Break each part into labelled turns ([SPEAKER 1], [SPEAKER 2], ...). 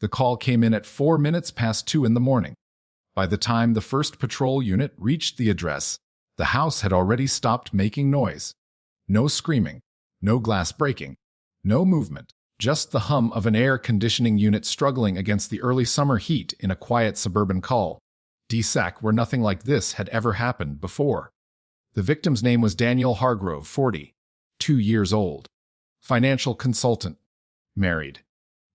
[SPEAKER 1] The call came in at 4 minutes past 2 in the morning. By the time the first patrol unit reached the address, the house had already stopped making noise. No screaming, no glass breaking, no movement, just the hum of an air conditioning unit struggling against the early summer heat in a quiet suburban cul-de-sac where nothing like this had ever happened before. The victim's name was Daniel Hargrove, 42 years old. Financial consultant. Married.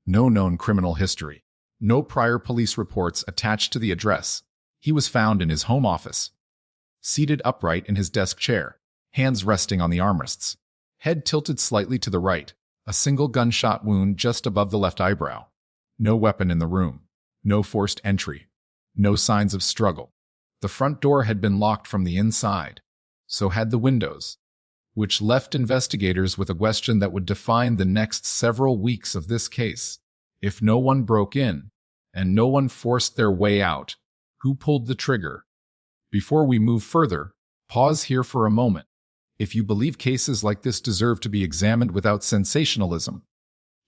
[SPEAKER 1] No known criminal history. No prior police reports attached to the address. He was found in his home office, seated upright in his desk chair, hands resting on the armrests, head tilted slightly to the right, a single gunshot wound just above the left eyebrow. No weapon in the room. No forced entry. No signs of struggle. The front door had been locked from the inside. So had the windows, which left investigators with a question that would define the next several weeks of this case. If no one broke in, and no one forced their way out, who pulled the trigger? Before we move further, pause here for a moment. If you believe cases like this deserve to be examined without sensationalism,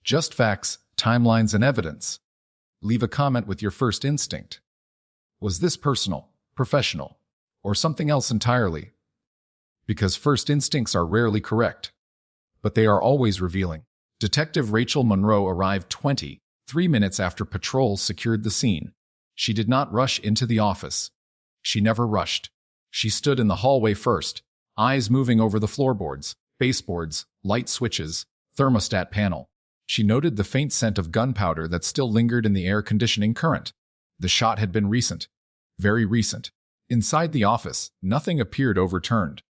[SPEAKER 1] just facts, timelines, and evidence, leave a comment with your first instinct. Was this personal, professional, or something else entirely? Because first instincts are rarely correct, but they are always revealing. Detective Rachel Monroe arrived 23 minutes after patrol secured the scene. She did not rush into the office. She never rushed. She stood in the hallway first, eyes moving over the floorboards, baseboards, light switches, thermostat panel. She noted the faint scent of gunpowder that still lingered in the air conditioning current. The shot had been recent. Very recent. Inside the office, nothing appeared overturned.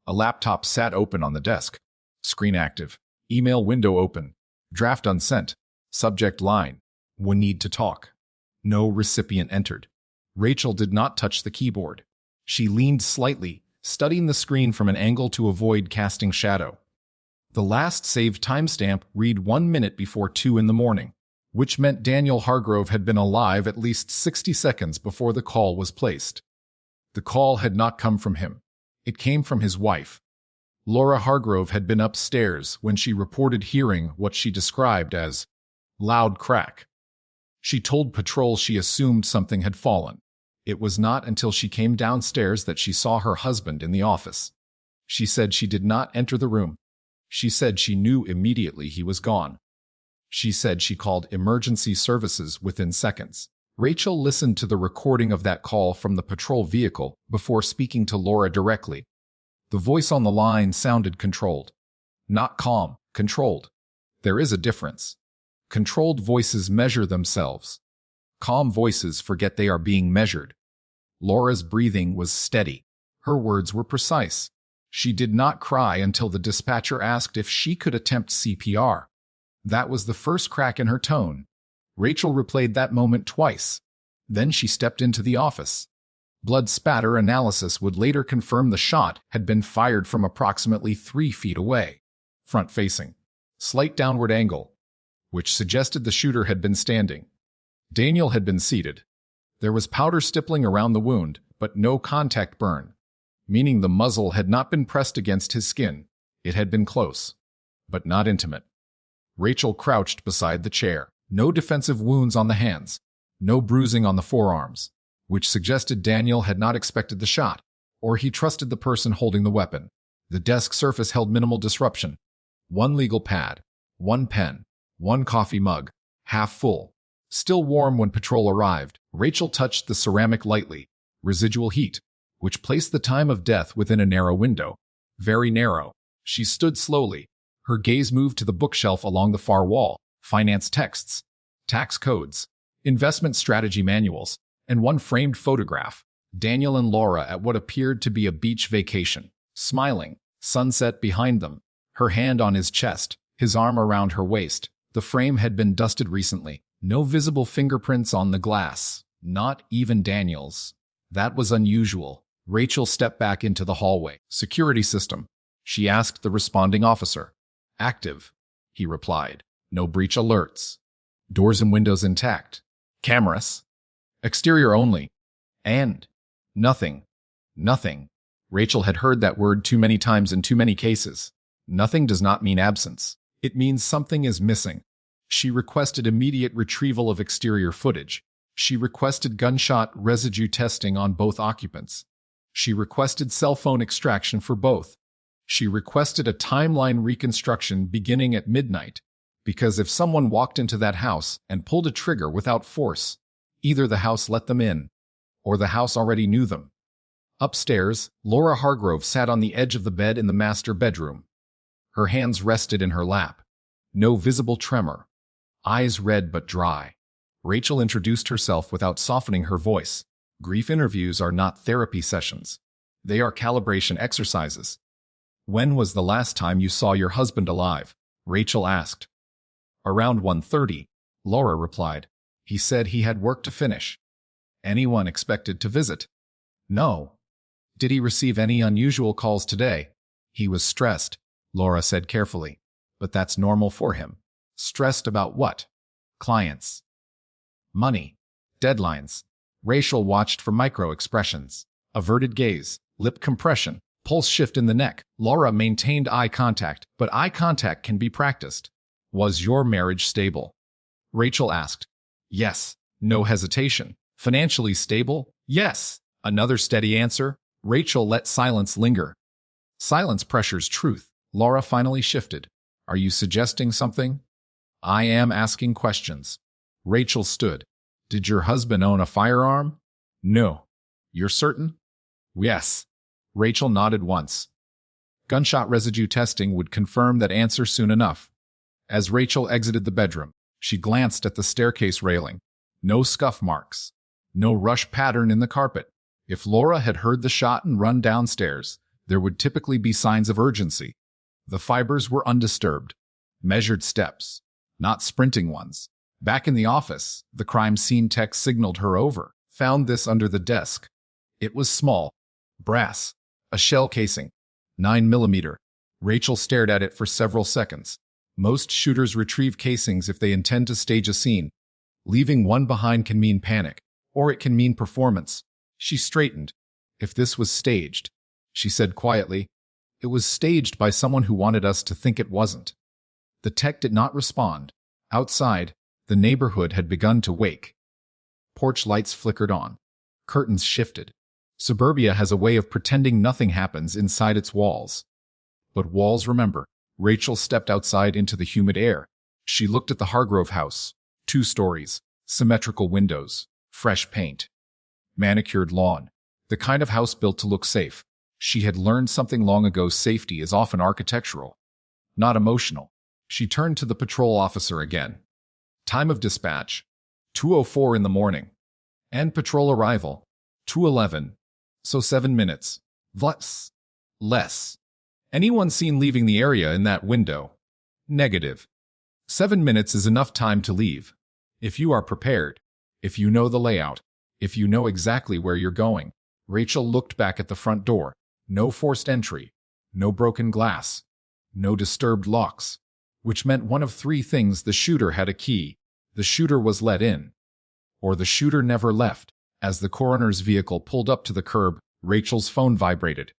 [SPEAKER 1] A laptop sat open on the desk. Screen active. Email window open. Draft unsent. Subject line: "We need to talk." No recipient entered. Rachel did not touch the keyboard. She leaned slightly, studying the screen from an angle to avoid casting shadow. The last saved timestamp read 1 minute before 2 in the morning, which meant Daniel Hargrove had been alive at least 60 seconds before the call was placed. The call had not come from him. It came from his wife. Laura Hargrove had been upstairs when she reported hearing what she described as loud crack. She told patrol she assumed something had fallen. It was not until she came downstairs that she saw her husband in the office. She said she did not enter the room. She said she knew immediately he was gone. She said she called emergency services within seconds. Rachel listened to the recording of that call from the patrol vehicle before speaking to Laura directly. The voice on the line sounded controlled. Not calm, controlled. There is a difference. Controlled voices measure themselves. Calm voices forget they are being measured. Laura's breathing was steady. Her words were precise. She did not cry until the dispatcher asked if she could attempt CPR. That was the first crack in her tone. Rachel replayed that moment twice. Then she stepped into the office. Blood spatter analysis would later confirm the shot had been fired from approximately 3 feet away, front-facing, slight downward angle, which suggested the shooter had been standing. Daniel had been seated. There was powder stippling around the wound, but no contact burn, meaning the muzzle had not been pressed against his skin. It had been close, but not intimate. Rachel crouched beside the chair. No defensive wounds on the hands, no bruising on the forearms, which suggested Daniel had not expected the shot, or he trusted the person holding the weapon. The desk surface held minimal disruption. 1 legal pad, 1 pen, 1 coffee mug, half full. Still warm when patrol arrived, Rachel touched the ceramic lightly. Residual heat, which placed the time of death within a narrow window. Very narrow. She stood slowly. Her gaze moved to the bookshelf along the far wall. Finance texts, tax codes, investment strategy manuals, and 1 framed photograph. Daniel and Laura at what appeared to be a beach vacation, smiling, sunset behind them, her hand on his chest, his arm around her waist. The frame had been dusted recently. No visible fingerprints on the glass, not even Daniel's. That was unusual. Rachel stepped back into the hallway. Security system, she asked the responding officer. Active, he replied. No breach alerts. Doors and windows intact. Cameras. Exterior only. And nothing. Nothing. Rachel had heard that word too many times in too many cases. Nothing does not mean absence. It means something is missing. She requested immediate retrieval of exterior footage. She requested gunshot residue testing on both occupants. She requested cell phone extraction for both. She requested a timeline reconstruction beginning at midnight, because if someone walked into that house and pulled a trigger without force, either the house let them in, or the house already knew them. Upstairs, Laura Hargrove sat on the edge of the bed in the master bedroom. Her hands rested in her lap. No visible tremor. Eyes red but dry. Rachel introduced herself without softening her voice. Grief interviews are not therapy sessions. They are calibration exercises. "When was the last time you saw your husband alive?" Rachel asked. "Around 1:30, Laura replied. "He said he had work to finish." "Anyone expected to visit?" "No." "Did he receive any unusual calls today?" "He was stressed," Laura said carefully. "But that's normal for him." "Stressed about what?" "Clients. Money. Deadlines." Rachel watched for micro-expressions. Averted gaze, lip compression, pulse shift in the neck. Laura maintained eye contact, but eye contact can be practiced. "Was your marriage stable?" Rachel asked. "Yes." No hesitation. "Financially stable?" "Yes." Another steady answer. Rachel let silence linger. Silence pressures truth. Laura finally shifted. "Are you suggesting something?" "I am asking questions." Rachel stood. "Did your husband own a firearm?" "No." "You're certain?" "Yes." Rachel nodded once. Gunshot residue testing would confirm that answer soon enough. As Rachel exited the bedroom, she glanced at the staircase railing. No scuff marks. No rush pattern in the carpet. If Laura had heard the shot and run downstairs, there would typically be signs of urgency. The fibers were undisturbed. Measured steps, not sprinting ones. Back in the office, the crime scene tech signaled her over. Found this under the desk. It was small. Brass. A shell casing. 9mm. Rachel stared at it for several seconds. Most shooters retrieve casings if they intend to stage a scene. Leaving one behind can mean panic, or it can mean performance. She straightened. "If this was staged," she said quietly, "it was staged by someone who wanted us to think it wasn't." The tech did not respond. Outside, the neighborhood had begun to wake. Porch lights flickered on. Curtains shifted. Suburbia has a way of pretending nothing happens inside its walls. But walls remember. Rachel stepped outside into the humid air. She looked at the Hargrove house. 2 stories, symmetrical windows, fresh paint, manicured lawn. The kind of house built to look safe. She had learned something long ago: safety is often architectural, not emotional. She turned to the patrol officer again. Time of dispatch, 2:04 in the morning. And patrol arrival, 2:11. So 7 minutes. Less. Anyone seen leaving the area in that window? Negative. 7 minutes is enough time to leave. If you are prepared. If you know the layout. If you know exactly where you're going. Rachel looked back at the front door. No forced entry. No broken glass. No disturbed locks. Which meant one of 3 things: the shooter had a key, the shooter was let in, or the shooter never left. As the coroner's vehicle pulled up to the curb, Rachel's phone vibrated.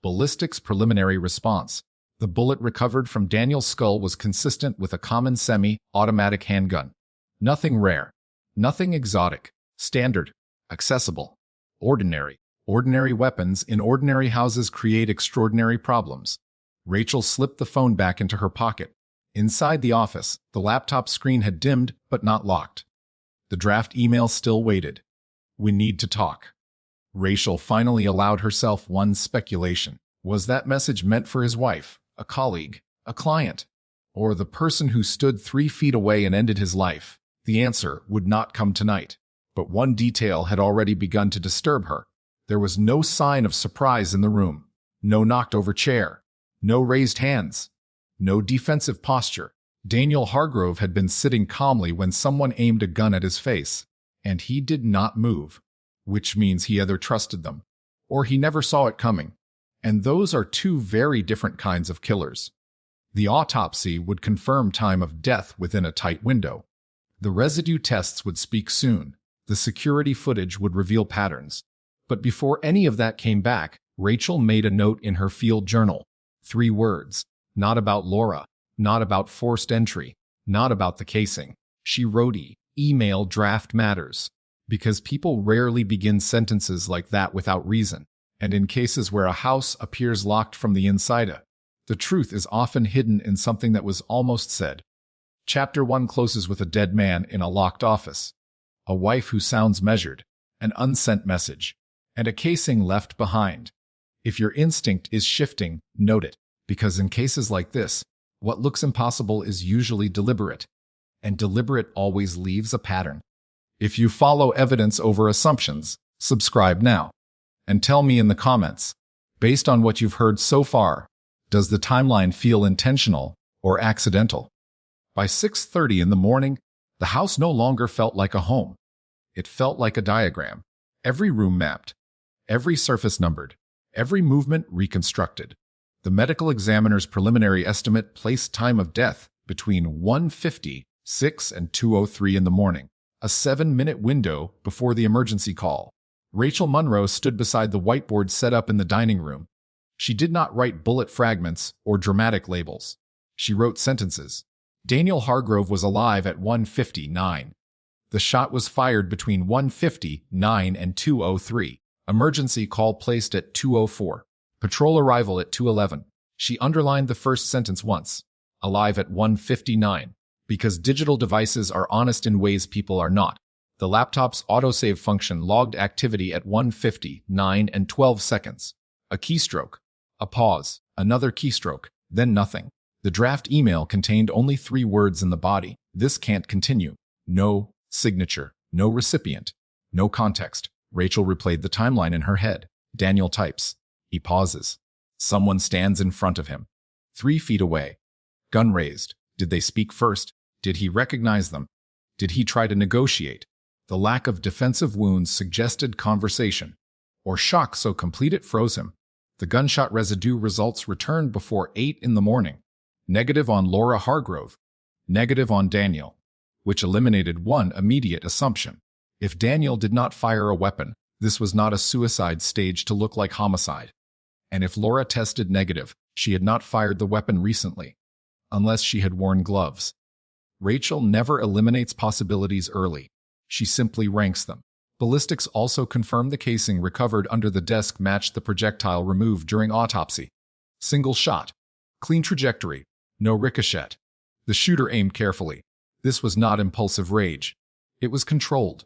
[SPEAKER 1] Ballistics preliminary response. The bullet recovered from Daniel's skull was consistent with a common semi-automatic handgun. Nothing rare. Nothing exotic. Standard. Accessible. Ordinary. Ordinary weapons in ordinary houses create extraordinary problems. Rachel slipped the phone back into her pocket. Inside the office, the laptop screen had dimmed but not locked. The draft email still waited. "We need to talk." Rachel finally allowed herself one speculation. Was that message meant for his wife, a colleague, a client, or the person who stood 3 feet away and ended his life? The answer would not come tonight. But one detail had already begun to disturb her. There was no sign of surprise in the room. No knocked-over chair. No raised hands. No defensive posture. Daniel Hargrove had been sitting calmly when someone aimed a gun at his face, and he did not move, which means he either trusted them, or he never saw it coming. And those are 2 very different kinds of killers. The autopsy would confirm time of death within a tight window. The residue tests would speak soon. The security footage would reveal patterns. But before any of that came back, Rachel made a note in her field journal. 3 words. Not about Laura. Not about forced entry. not about the casing. She wrote email draft matters, because people rarely begin sentences like that without reason, and in cases where a house appears locked from the inside, the truth is often hidden in something that was almost said. Chapter 1 closes with a dead man in a locked office, a wife who sounds measured, an unsent message, and a casing left behind. If your instinct is shifting, note it, because in cases like this, what looks impossible is usually deliberate, and deliberate always leaves a pattern. If you follow evidence over assumptions, subscribe now. And tell me in the comments, based on what you've heard so far, does the timeline feel intentional or accidental? By 6:30 in the morning, the house no longer felt like a home. It felt like a diagram. Every room mapped, every surface numbered, every movement reconstructed. The medical examiner's preliminary estimate placed time of death between 1:56 and 2:03 in the morning, a 7-minute window before the emergency call. Rachel Monroe stood beside the whiteboard set up in the dining room. She did not write bullet fragments or dramatic labels. She wrote sentences. Daniel Hargrove was alive at 1:59. The shot was fired between 1:59 and 2:03. Emergency call placed at 2:04. Patrol arrival at 2:11. She underlined the first sentence once. Alive at 1:59. Because digital devices are honest in ways people are not. The laptop's autosave function logged activity at 1:59 and 12 seconds. A keystroke. A pause. Another keystroke. Then nothing. The draft email contained only 3 words in the body. This can't continue. No signature. No recipient. No context. Rachel replayed the timeline in her head. Daniel types. He pauses. Someone stands in front of him. 3 feet away. Gun raised. Did they speak first? Did he recognize them? Did he try to negotiate? The lack of defensive wounds suggested conversation, or shock so complete it froze him. The gunshot residue results returned before 8 in the morning. Negative on Laura Hargrove. Negative on Daniel, which eliminated one immediate assumption. If Daniel did not fire a weapon, this was not a suicide staged to look like homicide. And if Laura tested negative, she had not fired the weapon recently, unless she had worn gloves. Rachel never eliminates possibilities early. She simply ranks them. Ballistics also confirmed the casing recovered under the desk matched the projectile removed during autopsy. Single shot. Clean trajectory. No ricochet. The shooter aimed carefully. This was not impulsive rage. It was controlled.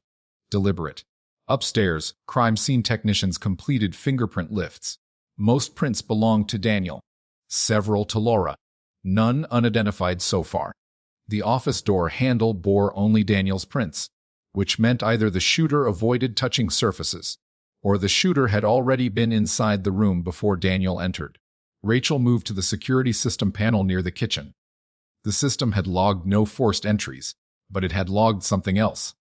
[SPEAKER 1] Deliberate. Upstairs, crime scene technicians completed fingerprint lifts. Most prints belonged to Daniel. Several to Laura. None unidentified so far. The office door handle bore only Daniel's prints, which meant either the shooter avoided touching surfaces, or the shooter had already been inside the room before Daniel entered. Rachel moved to the security system panel near the kitchen. The system had logged no forced entries, but it had logged something else.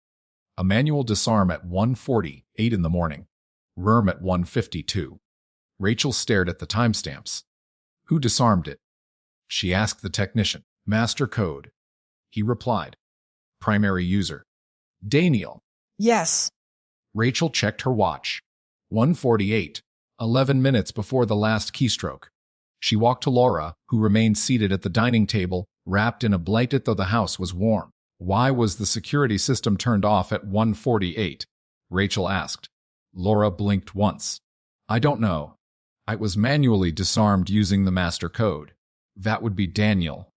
[SPEAKER 1] A manual disarm at 1:48 in the morning. RERM at 1:52. Rachel stared at the timestamps. Who disarmed it? She asked the technician. Master code. He replied. Primary user. Daniel.
[SPEAKER 2] Yes.
[SPEAKER 1] Rachel checked her watch. 1:48. 11 minutes before the last keystroke. She walked to Laura, who remained seated at the dining table, wrapped in a blanket though the house was warm. Why was the security system turned off at 1:48? Rachel asked. Laura blinked once. I don't know. I was manually disarmed using the master code. That would be Daniel.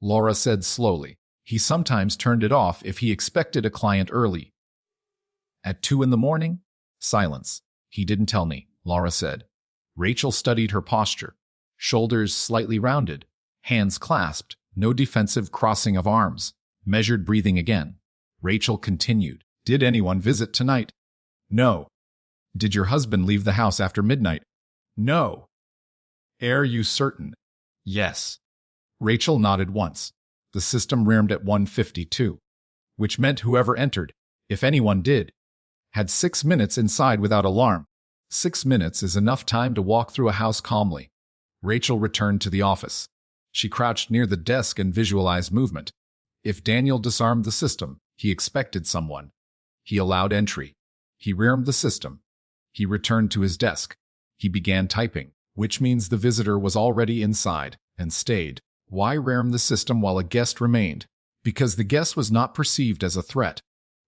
[SPEAKER 1] Laura said slowly. He sometimes turned it off if he expected a client early. At 2 in the morning? Silence. He didn't tell me, Laura said. Rachel studied her posture. Shoulders slightly rounded, hands clasped, no defensive crossing of arms. Measured breathing again. Rachel continued. Did anyone visit tonight? No. Did your husband leave the house after midnight? No. Are you certain? Yes. Rachel nodded once. The system reamed at 1:52, which meant whoever entered, if anyone did, had 6 minutes inside without alarm. 6 minutes is enough time to walk through a house calmly. Rachel returned to the office. She crouched near the desk and visualized movement. If Daniel disarmed the system, he expected someone. He allowed entry. He rearmed the system. He returned to his desk. He began typing, which means the visitor was already inside and stayed. Why rearm the system while a guest remained? because the guess was not perceived as a threat.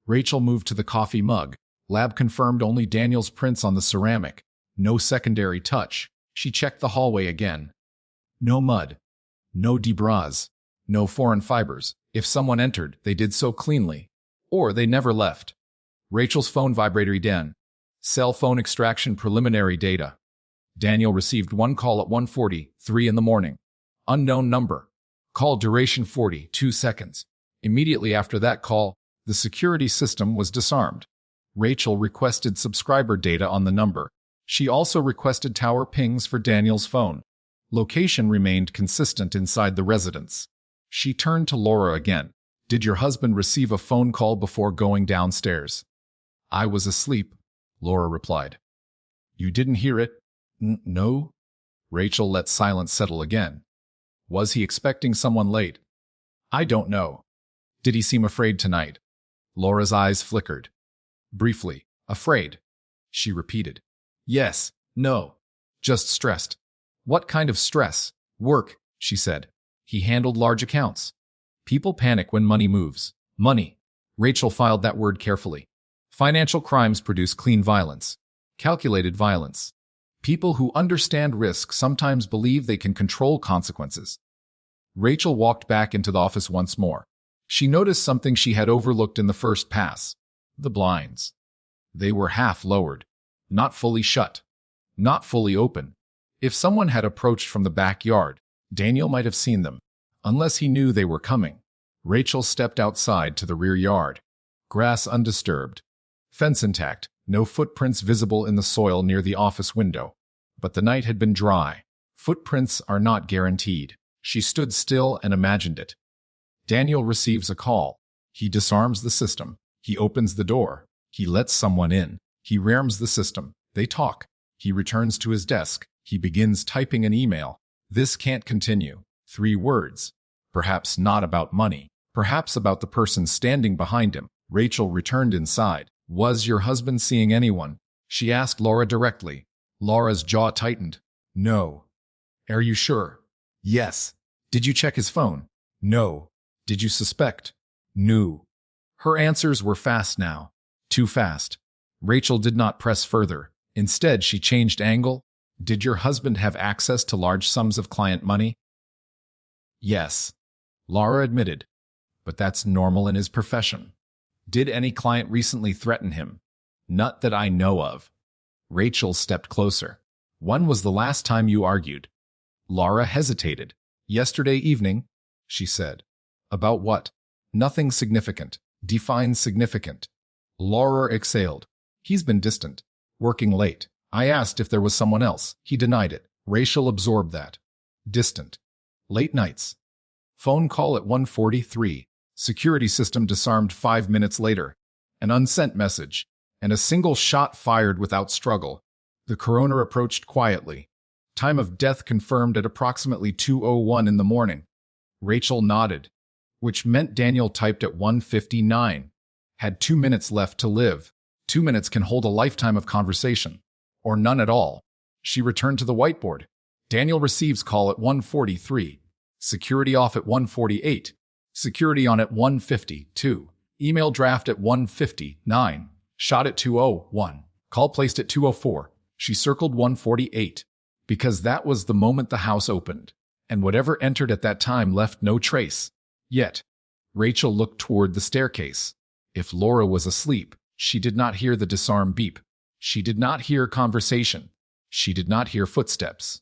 [SPEAKER 1] Rachel moved to the coffee mug. Lab confirmed only Daniel's prints on the ceramic. No secondary touch. She checked the hallway again. No mud. No debris. No foreign fibers. If someone entered, they did so cleanly. Or they never left. Rachel's phone vibrated again. Cell phone extraction preliminary data. Daniel received one call at 1:43 in the morning. Unknown number. Call duration 42 seconds. Immediately after that call, the security system was disarmed. Rachel requested subscriber data on the number. She also requested tower pings for Daniel's phone. Location remained consistent inside the residence. She turned to Laura again. Did your husband receive a phone call before going downstairs? I was asleep, Laura replied. You didn't hear it? No? Rachel let silence settle again. Was he expecting someone late? I don't know. Did he seem afraid tonight? Laura's eyes flickered. Briefly, afraid. She repeated. Yes, no. Just stressed. What kind of stress? Work, she said. He handled large accounts. People panic when money moves. Money. Rachel filed that word carefully. Financial crimes produce clean violence. Calculated violence. People who understand risk sometimes believe they can control consequences. Rachel walked back into the office once more. She noticed something she had overlooked in the first pass. The blinds. They were half lowered. Not fully shut. Not fully open. If someone had approached from the backyard, Daniel might have seen them, unless he knew they were coming. Rachel stepped outside to the rear yard. Grass undisturbed. Fence intact. No footprints visible in the soil near the office window. But the night had been dry. Footprints are not guaranteed. She stood still and imagined it. Daniel receives a call. He disarms the system. He opens the door. He lets someone in. He rearms the system. They talk. He returns to his desk. He begins typing an email. This can't continue. 3 words. Perhaps not about money. Perhaps about the person standing behind him. Rachel returned inside. Was your husband seeing anyone? She asked Laura directly. Laura's jaw tightened. No. Are you sure? Yes. Did you check his phone? No. Did you suspect? No. Her answers were fast now. Too fast. Rachel did not press further. Instead, she changed angle. Did your husband have access to large sums of client money? Yes. Laura admitted. But that's normal in his profession. Did any client recently threaten him? Not that I know of. Rachel stepped closer. When was the last time you argued? Laura hesitated. Yesterday evening, she said. About what? Nothing significant. Define significant. Laura exhaled. He's been distant. Working late. I asked if there was someone else. He denied it. Rachel absorbed that. Distant. Late nights. Phone call at 1:43. Security system disarmed 5 minutes later. An unsent message. And a single shot fired without struggle. The coroner approached quietly. Time of death confirmed at approximately 2:01 in the morning. Rachel nodded, which meant Daniel typed at 1:59. Had 2 minutes left to live. 2 minutes can hold a lifetime of conversation. Or none at all. She returned to the whiteboard. Daniel receives call at 1:43. Security off at 1:48. Security on at 1:52. Email draft at 1:59. Shot at 2:01. Call placed at 2:04. She circled 1:48. Because that was the moment the house opened. And whatever entered at that time left no trace. Yet, Rachel looked toward the staircase. If Laura was asleep, she did not hear the disarm beep. She did not hear conversation. She did not hear footsteps.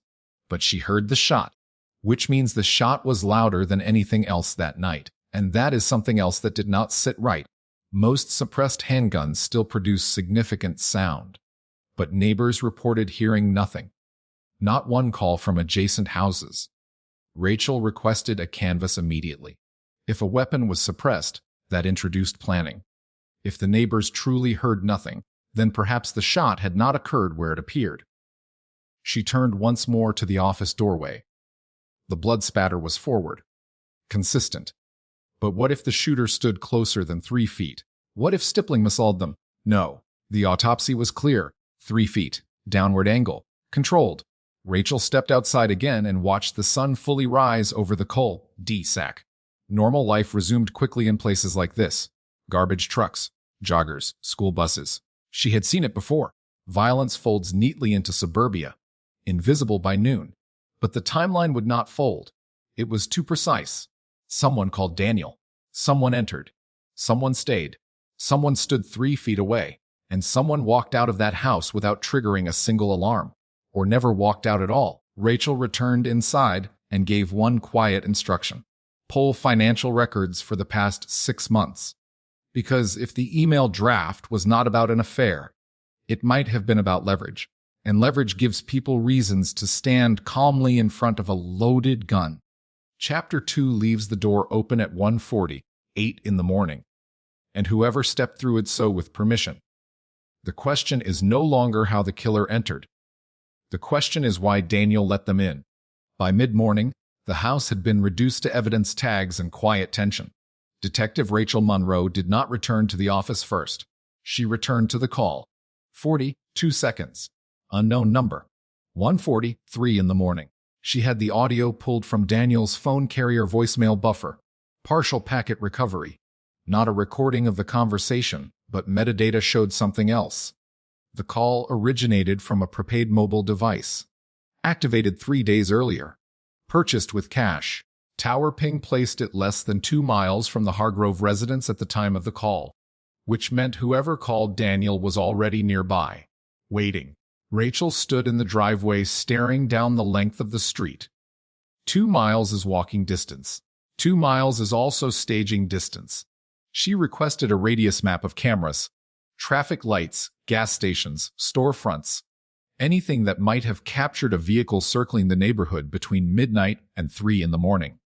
[SPEAKER 1] But she heard the shot. Which means the shot was louder than anything else that night. And that is something else that did not sit right. Most suppressed handguns still produce significant sound. But neighbors reported hearing nothing. Not one call from adjacent houses. Rachel requested a canvas immediately. If a weapon was suppressed, that introduced planning. If the neighbors truly heard nothing, then perhaps the shot had not occurred where it appeared. She turned once more to the office doorway. The blood spatter was forward. Consistent. But what if the shooter stood closer than 3 feet? What if stippling misled them? No. The autopsy was clear. 3 feet. Downward angle. Controlled. Rachel stepped outside again and watched the sun fully rise over the coal D sack. Normal life resumed quickly in places like this. Garbage trucks, joggers, school buses. She had seen it before. Violence folds neatly into suburbia, invisible by noon. But the timeline would not fold. It was too precise. Someone called Daniel. Someone entered. Someone stayed. Someone stood 3 feet away. And someone walked out of that house without triggering a single alarm. Or never walked out at all. Rachel returned inside and gave one quiet instruction. Pull financial records for the past 6 months. Because if the email draft was not about an affair, it might have been about leverage. And leverage gives people reasons to stand calmly in front of a loaded gun. Chapter 2 leaves the door open at 1:40, 8 in the morning. And whoever stepped through it so with permission. The question is no longer how the killer entered. The question is why Daniel let them in. By mid-morning, the house had been reduced to evidence tags and quiet tension. Detective Rachel Monroe did not return to the office first. She returned to the call. 42 seconds. Unknown number. 1:43 in the morning. She had the audio pulled from Daniel's phone carrier voicemail buffer. Partial packet recovery. Not a recording of the conversation, but metadata showed something else. The call originated from a prepaid mobile device. Activated 3 days earlier. Purchased with cash. Tower ping placed it less than 2 miles from the Hargrove residence at the time of the call, which meant whoever called Daniel was already nearby, waiting. Rachel stood in the driveway staring down the length of the street. 2 miles is walking distance. 2 miles is also staging distance. She requested a radius map of cameras, traffic lights, gas stations, storefronts, anything that might have captured a vehicle circling the neighborhood between midnight and 3 in the morning.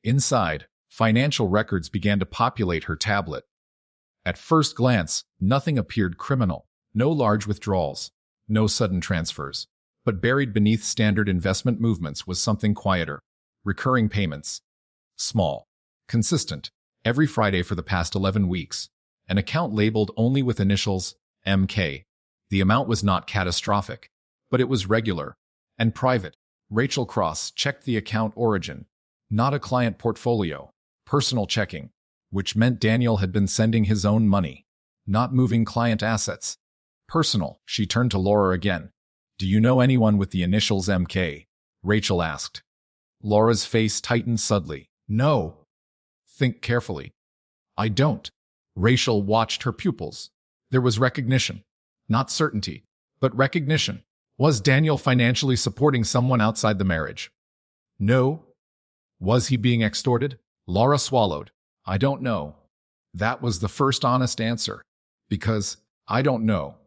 [SPEAKER 1] Inside, financial records began to populate her tablet. At first glance, nothing appeared criminal. No large withdrawals, no sudden transfers. But buried beneath standard investment movements was something quieter. Recurring payments. Small. Consistent. Every Friday for the past 11 weeks. An account labeled only with initials MK. The amount was not catastrophic, but it was regular and private. Rachel cross-checked the account origin. Not a client portfolio. Personal checking, which meant Daniel had been sending his own money, not moving client assets. Personal. She turned to Laura again. Do you know anyone with the initials MK? Rachel asked. Laura's face tightened suddenly. No. Think carefully. I don't. Rachel watched her pupils. There was recognition. Not certainty, but recognition. Was Daniel financially supporting someone outside the marriage? No. Was he being extorted? Laura swallowed. I don't know. That was the first honest answer. Because I don't know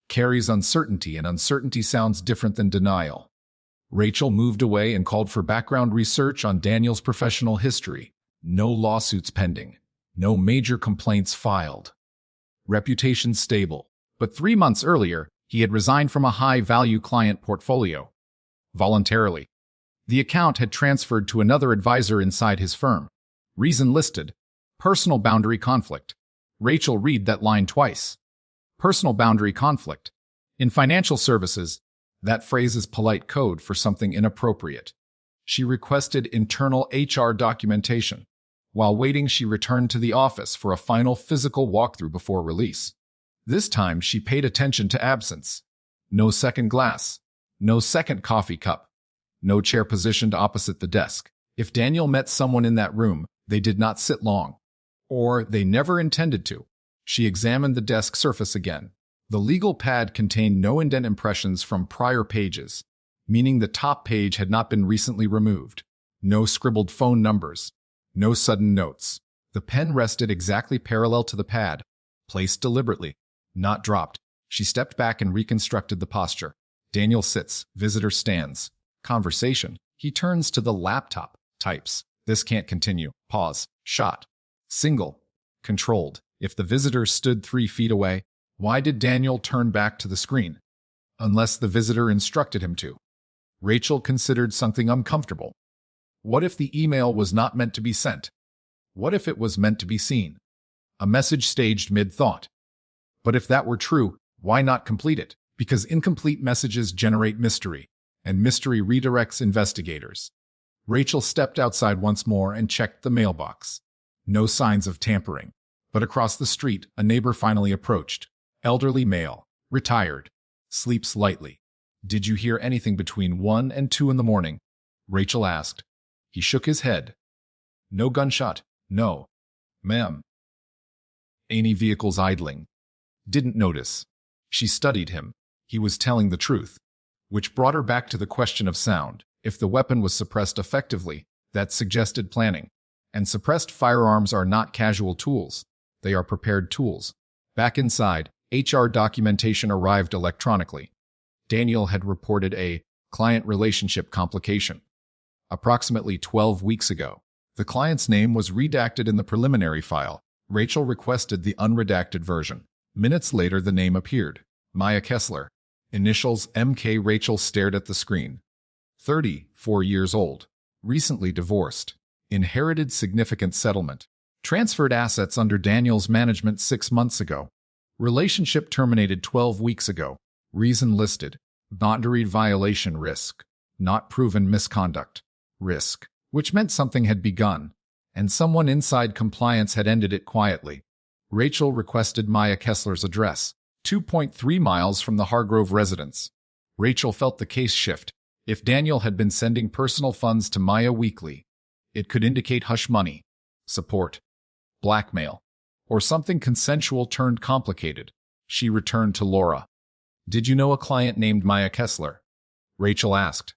[SPEAKER 1] carries uncertainty, and uncertainty sounds different than denial. Rachel moved away and called for background research on Daniel's professional history. No lawsuits pending. No major complaints filed. Reputation stable. But 3 months earlier, he had resigned from a high-value client portfolio. Voluntarily. The account had transferred to another advisor inside his firm. Reason listed. Personal boundary conflict. Rachel read that line twice. Personal boundary conflict. In financial services, that phrase is polite code for something inappropriate. She requested internal HR documentation. While waiting, she returned to the office for a final physical walkthrough before release. This time, she paid attention to absence. No second glass. No second coffee cup. No chair positioned opposite the desk. If Daniel met someone in that room, they did not sit long. Or they never intended to. She examined the desk surface again. The legal pad contained no indent impressions from prior pages, meaning the top page had not been recently removed. No scribbled phone numbers. No sudden notes. The pen rested exactly parallel to the pad, placed deliberately, not dropped. She stepped back and reconstructed the posture. Daniel sits. Visitor stands. Conversation. He turns to the laptop. Types. This can't continue. Pause. Shot. Single. Controlled. If the visitor stood 3 feet away, why did Daniel turn back to the screen? Unless the visitor instructed him to. Rachel considered something uncomfortable. What if the email was not meant to be sent? What if it was meant to be seen? A message staged mid-thought. But if that were true, why not complete it? Because incomplete messages generate mystery, and mystery redirects investigators. Rachel stepped outside once more and checked the mailbox. No signs of tampering. But across the street, a neighbor finally approached. Elderly male, retired, sleeps lightly. "Did you hear anything between 1 and 2 in the morning?" Rachel asked. He shook his head. "No gunshot, no. Ma'am." "Any vehicles idling?" "Didn't notice." She studied him. He was telling the truth. Which brought her back to the question of sound. If the weapon was suppressed effectively, that suggested planning. And suppressed firearms are not casual tools. They are prepared tools. Back inside, HR documentation arrived electronically. Daniel had reported a client relationship complication. Approximately 12 weeks ago, the client's name was redacted in the preliminary file. Rachel requested the unredacted version. Minutes later, the name appeared. Maya Kessler. Initials MK. Rachel stared at the screen. 34 years old. Recently divorced. Inherited significant settlement. Transferred assets under Daniel's management 6 months ago. Relationship terminated 12 weeks ago. Reason listed. Boundary violation risk. Not proven misconduct. Risk. Which meant something had begun, and someone inside compliance had ended it quietly. Rachel requested Maya Kessler's address, 2.3 miles from the Hargrove residence. Rachel felt the case shift. If Daniel had been sending personal funds to Maya weekly, it could indicate hush money, support, blackmail, or something consensual turned complicated. She returned to Laura. "Did you know a client named Maya Kessler?" Rachel asked.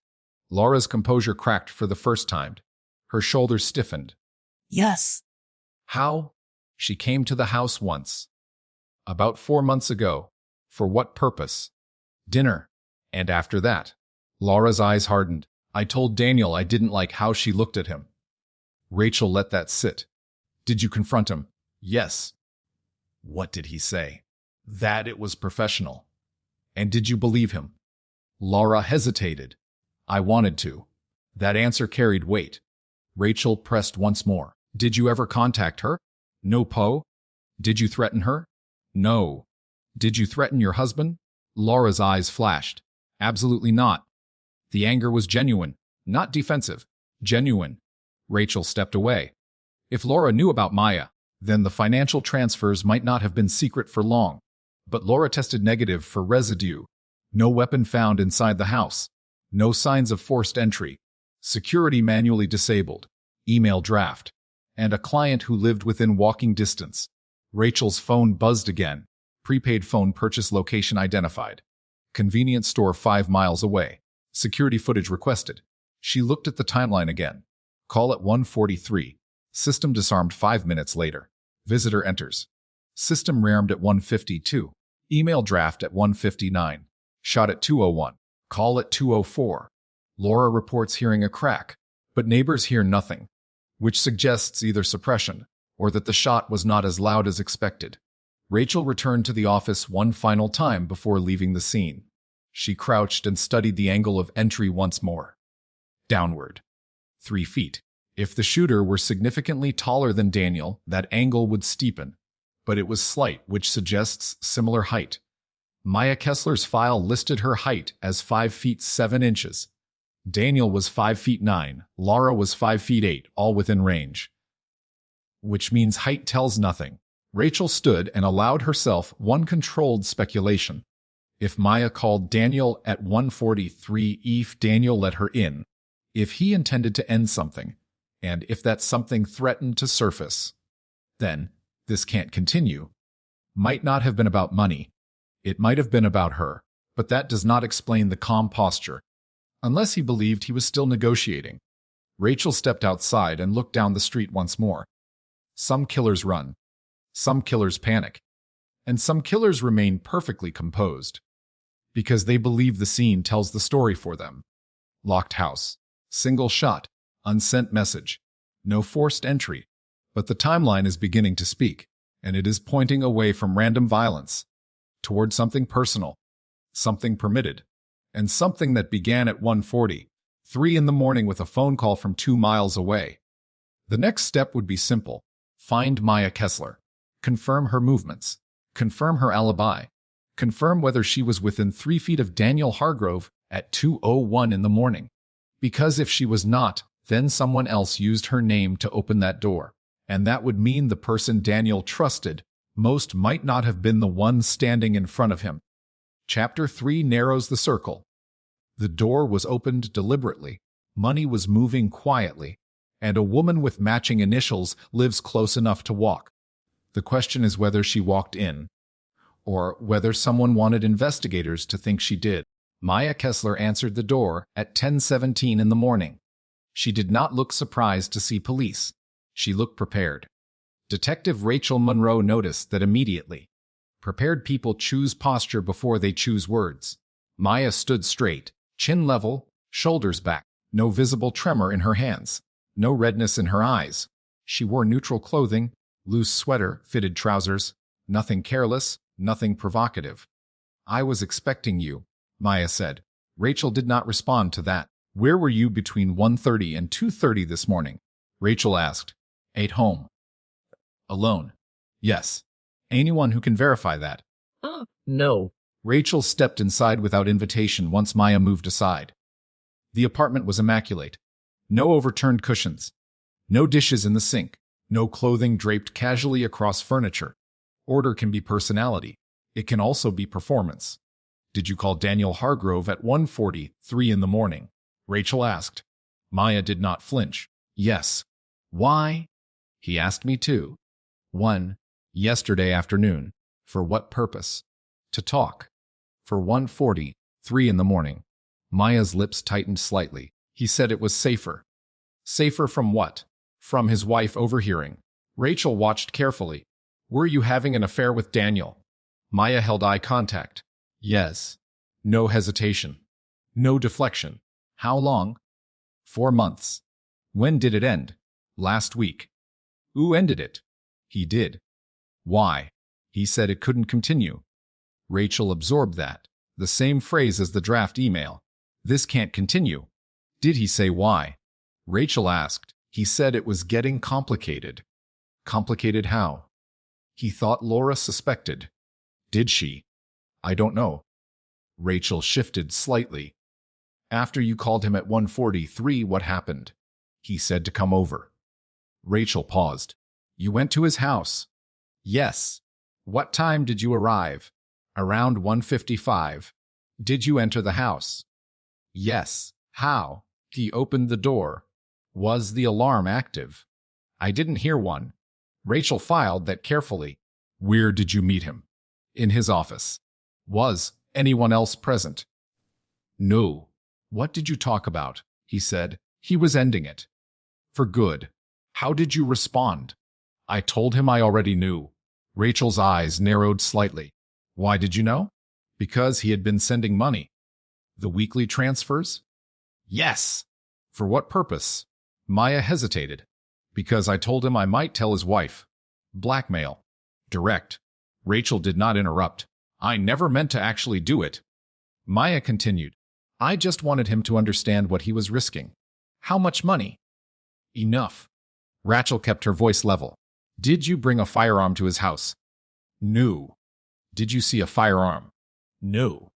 [SPEAKER 1] Laura's composure cracked for the first time. Her shoulders stiffened.
[SPEAKER 2] "Yes."
[SPEAKER 1] "How?" "She came to the house once. About 4 months ago." "For what purpose?" "Dinner." "And after that?" Laura's eyes hardened. "I told Daniel I didn't like how she looked at him." Rachel let that sit. "Did you confront him?" "Yes." "What did he say?" "That it was professional." "And did you believe him?" Laura hesitated. "I wanted to." That answer carried weight. Rachel pressed once more. "Did you ever contact her?" "No, Po." "Did you threaten her?" "No." "Did you threaten your husband?" Laura's eyes flashed. "Absolutely not." The anger was genuine, not defensive. Genuine. Rachel stepped away. If Laura knew about Maya, then the financial transfers might not have been secret for long. But Laura tested negative for residue. No weapon found inside the house. No signs of forced entry. Security manually disabled. Email draft. And a client who lived within walking distance. Rachel's phone buzzed again. Prepaid phone purchase location identified. Convenience store 5 miles away. Security footage requested. She looked at the timeline again. Call at 1:43. System disarmed 5 minutes later. Visitor enters. System rearmed at 1:52. Email draft at 1:59. Shot at 2:01. Call at 2:04. Laura reports hearing a crack, but neighbors hear nothing, which suggests either suppression or that the shot was not as loud as expected. Rachel returned to the office one final time before leaving the scene. She crouched and studied the angle of entry once more. Downward. 3 feet. If the shooter were significantly taller than Daniel, that angle would steepen, but it was slight, which suggests similar height. Maya Kessler's file listed her height as 5 feet 7 inches. Daniel was 5 feet 9, Laura was 5 feet 8, all within range. Which means height tells nothing. Rachel stood and allowed herself one controlled speculation. If Maya called Daniel at 1:43, if Daniel let her in, if he intended to end something, and if that something threatened to surface, then this can't continue. Might not have been about money. It might have been about her, but that does not explain the calm posture. Unless he believed he was still negotiating. Rachel stepped outside and looked down the street once more. Some killers run. Some killers panic. And some killers remain perfectly composed. Because they believe the scene tells the story for them. Locked house. Single shot. Unsent message. No forced entry. But the timeline is beginning to speak, and it is pointing away from random violence toward something personal, something permitted, and something that began at 1:43 in the morning with a phone call from 2 miles away. The next step would be simple. Find Maya Kessler. Confirm her movements. Confirm her alibi. Confirm whether she was within 3 feet of Daniel Hargrove at 2:01 in the morning. Because if she was not, then someone else used her name to open that door. And that would mean the person Daniel trusted most might not have been the one standing in front of him. Chapter 3 narrows the circle. The door was opened deliberately. Money was moving quietly, and a woman with matching initials lives close enough to walk. The question is whether she walked in, or whether someone wanted investigators to think she did. Maya Kessler answered the door at 10:17 in the morning. She did not look surprised to see police. She looked prepared. Detective Rachel Monroe noticed that immediately. Prepared people choose posture before they choose words. Maya stood straight, chin level, shoulders back, no visible tremor in her hands, no redness in her eyes. She wore neutral clothing, loose sweater, fitted trousers, nothing careless, nothing provocative. "I was expecting you," Maya said. Rachel did not respond to that. "Where were you between 1:30 and 2:30 this morning?" Rachel asked. "At home." "Alone?" "Yes." "Anyone who can verify that?"
[SPEAKER 2] No.
[SPEAKER 1] Rachel stepped inside without invitation once Maya moved aside. The apartment was immaculate. No overturned cushions. No dishes in the sink. No clothing draped casually across furniture. Order can be personality. It can also be performance. "Did you call Daniel Hargrove at 1:43 in the morning?" Rachel asked. Maya did not flinch. "Yes." "Why?" "He asked me too." Yesterday afternoon." "For what purpose?" "To talk." "For 1:43 in the morning." Maya's lips tightened slightly. "He said it was safer." "Safer from what?" "From his wife overhearing." Rachel watched carefully. "Were you having an affair with Daniel?" Maya held eye contact. "Yes." No hesitation. No deflection. "How long?" 4 months. "When did it end?" "Last week." "Who ended it?" "He did." "Why?" "He said it couldn't continue." Rachel absorbed that. The same phrase as the draft email. "This can't continue." "Did he say why?" Rachel asked. "He said it was getting complicated." "Complicated how?" "He thought Laura suspected." "Did she?" "I don't know." Rachel shifted slightly. "After you called him at 1:43, what happened?" "He said to come over." Rachel paused. "You went to his house?" "Yes." "What time did you arrive?" "Around 1:55. "Did you enter the house?" "Yes." "How?" "He opened the door." "Was the alarm active?" "I didn't hear one." Rachel filed that carefully. "Where did you meet him?" "In his office." "Was anyone else present?" "No." "What did you talk about?" He said. He was ending it. "For good." "How did you respond?" "I told him I already knew." Rachel's eyes narrowed slightly. "Why did you know?" "Because he had been sending money." "The weekly transfers?" "Yes." "For what purpose?" Maya hesitated. "Because I told him I might tell his wife." "Blackmail." "Direct." Rachel did not interrupt. "I never meant to actually do it." Maya continued. "I just wanted him to understand what he was risking." "How much money?" "Enough." Rachel kept her voice level. "Did you bring a firearm to his house?" "No." "Did you see a firearm?" "No."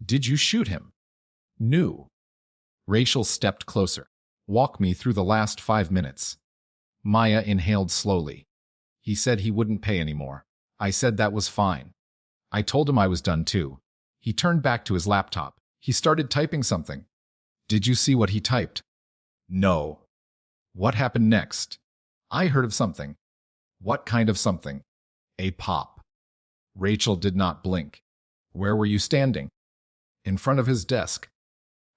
[SPEAKER 1] "Did you shoot him?" "No." Rachel stepped closer. "Walk me through the last 5 minutes." Maya inhaled slowly. "He said he wouldn't pay anymore. I said that was fine. I told him I was done too." He turned back to his laptop. He started typing something. "Did you see what he typed?" "No." "What happened next?" "I heard of something." "What kind of something?" "A pop." Rachel did not blink. "Where were you standing?" "In front of his desk."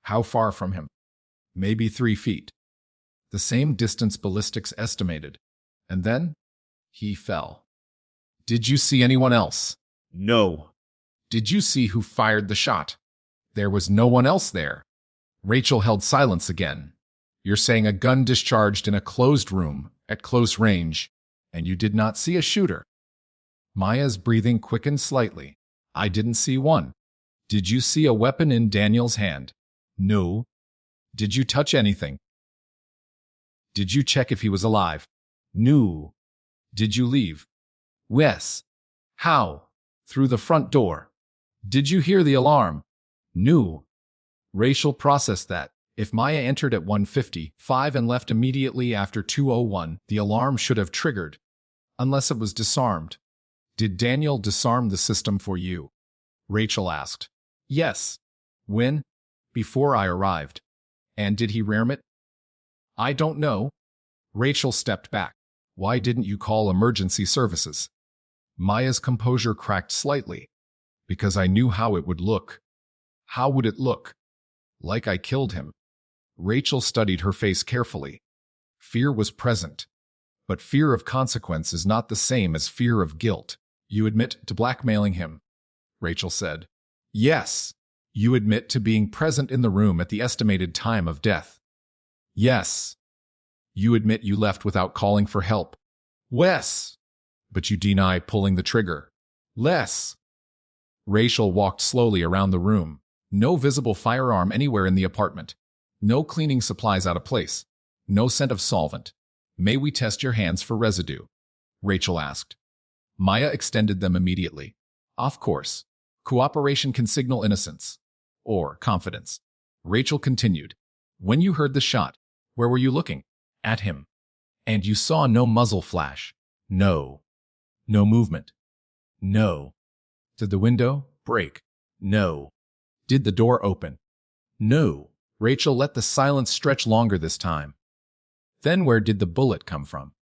[SPEAKER 1] "How far from him?" "Maybe 3 feet." "The same distance ballistics estimated." "And then?" "He fell." "Did you see anyone else?" "No." "Did you see who fired the shot?" "There was no one else there." Rachel held silence again. "You're saying a gun discharged in a closed room, at close range, and you did not see a shooter?" Maya's breathing quickened slightly. "I didn't see one." "Did you see a weapon in Daniel's hand?" "No." "Did you touch anything?" "Did you check if he was alive?" "No." "Did you leave?" "Yes." "How?" "Through the front door." "Did you hear the alarm?" "No." Rachel processed that. If Maya entered at 1:55 and left immediately after 2:01, the alarm should have triggered, unless it was disarmed. Did Daniel disarm the system for you? Rachel asked. Yes. When? Before I arrived. And did he ram it? I don't know. Rachel stepped back. Why didn't you call emergency services? Maya's composure cracked slightly. Because I knew how it would look. How would it look? Like I killed him. Rachel studied her face carefully. Fear was present. But fear of consequence is not the same as fear of guilt. You admit to blackmailing him, Rachel said. Yes. You admit to being present in the room at the estimated time of death. Yes. You admit you left without calling for help. Yes. But you deny pulling the trigger. Less. Rachel walked slowly around the room. No visible firearm anywhere in the apartment. No cleaning supplies out of place. No scent of solvent. May we test your hands for residue? Rachel asked. Maya extended them immediately. Of course. Cooperation can signal innocence. Or confidence. Rachel continued. When you heard the shot, where were you looking? At him. And you saw no muzzle flash. No. No movement. No. Did the window break? No. Did the door open? No. Rachel let the silence stretch longer this time. Then where did the bullet come from?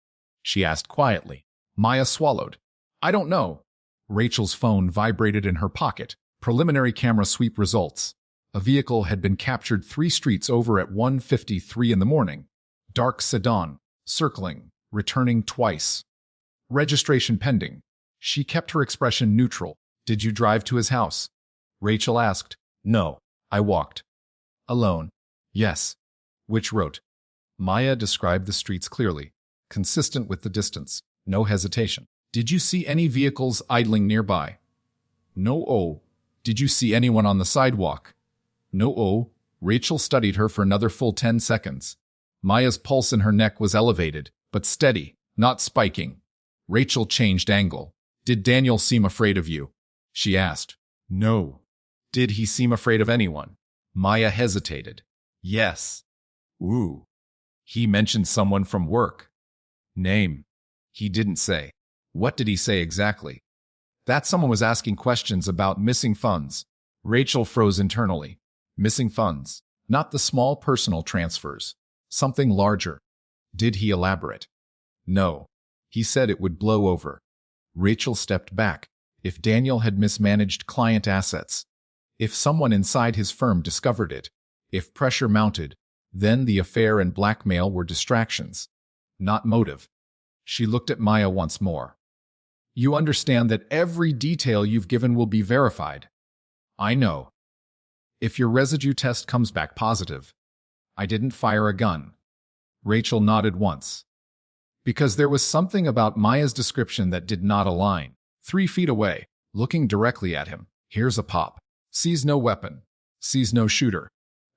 [SPEAKER 1] She asked quietly. Maya swallowed. I don't know. Rachel's phone vibrated in her pocket. Preliminary camera sweep results. A vehicle had been captured 3 streets over at 1:53 in the morning. Dark sedan, circling, returning twice. Registration pending. She kept her expression neutral. Did you drive to his house? Rachel asked. No, I walked. Alone. Yes. Which road? Maya described the streets clearly, consistent with the distance. No hesitation. Did you see any vehicles idling nearby? No. Oh. Did you see anyone on the sidewalk? No. Oh. Rachel studied her for another full 10 seconds. Maya's pulse in her neck was elevated, but steady, not spiking. Rachel changed angle. Did Daniel seem afraid of you? She asked. No. Did he seem afraid of anyone? Maya hesitated. Yes. Ooh. He mentioned someone from work. Name. He didn't say. What did he say exactly? That someone was asking questions about missing funds. Rachel froze internally. Missing funds. Not the small personal transfers. Something larger. Did he elaborate? No. He said it would blow over. Rachel stepped back. If Daniel had mismanaged client assets, if someone inside his firm discovered it, if pressure mounted, then the affair and blackmail were distractions, not motive. She looked at Maya once more. You understand that every detail you've given will be verified. I know. If your residue test comes back positive, I didn't fire a gun. Rachel nodded once. Because there was something about Maya's description that did not align. 3 feet away, looking directly at him. Here's a pop. Sees no weapon. Sees no shooter.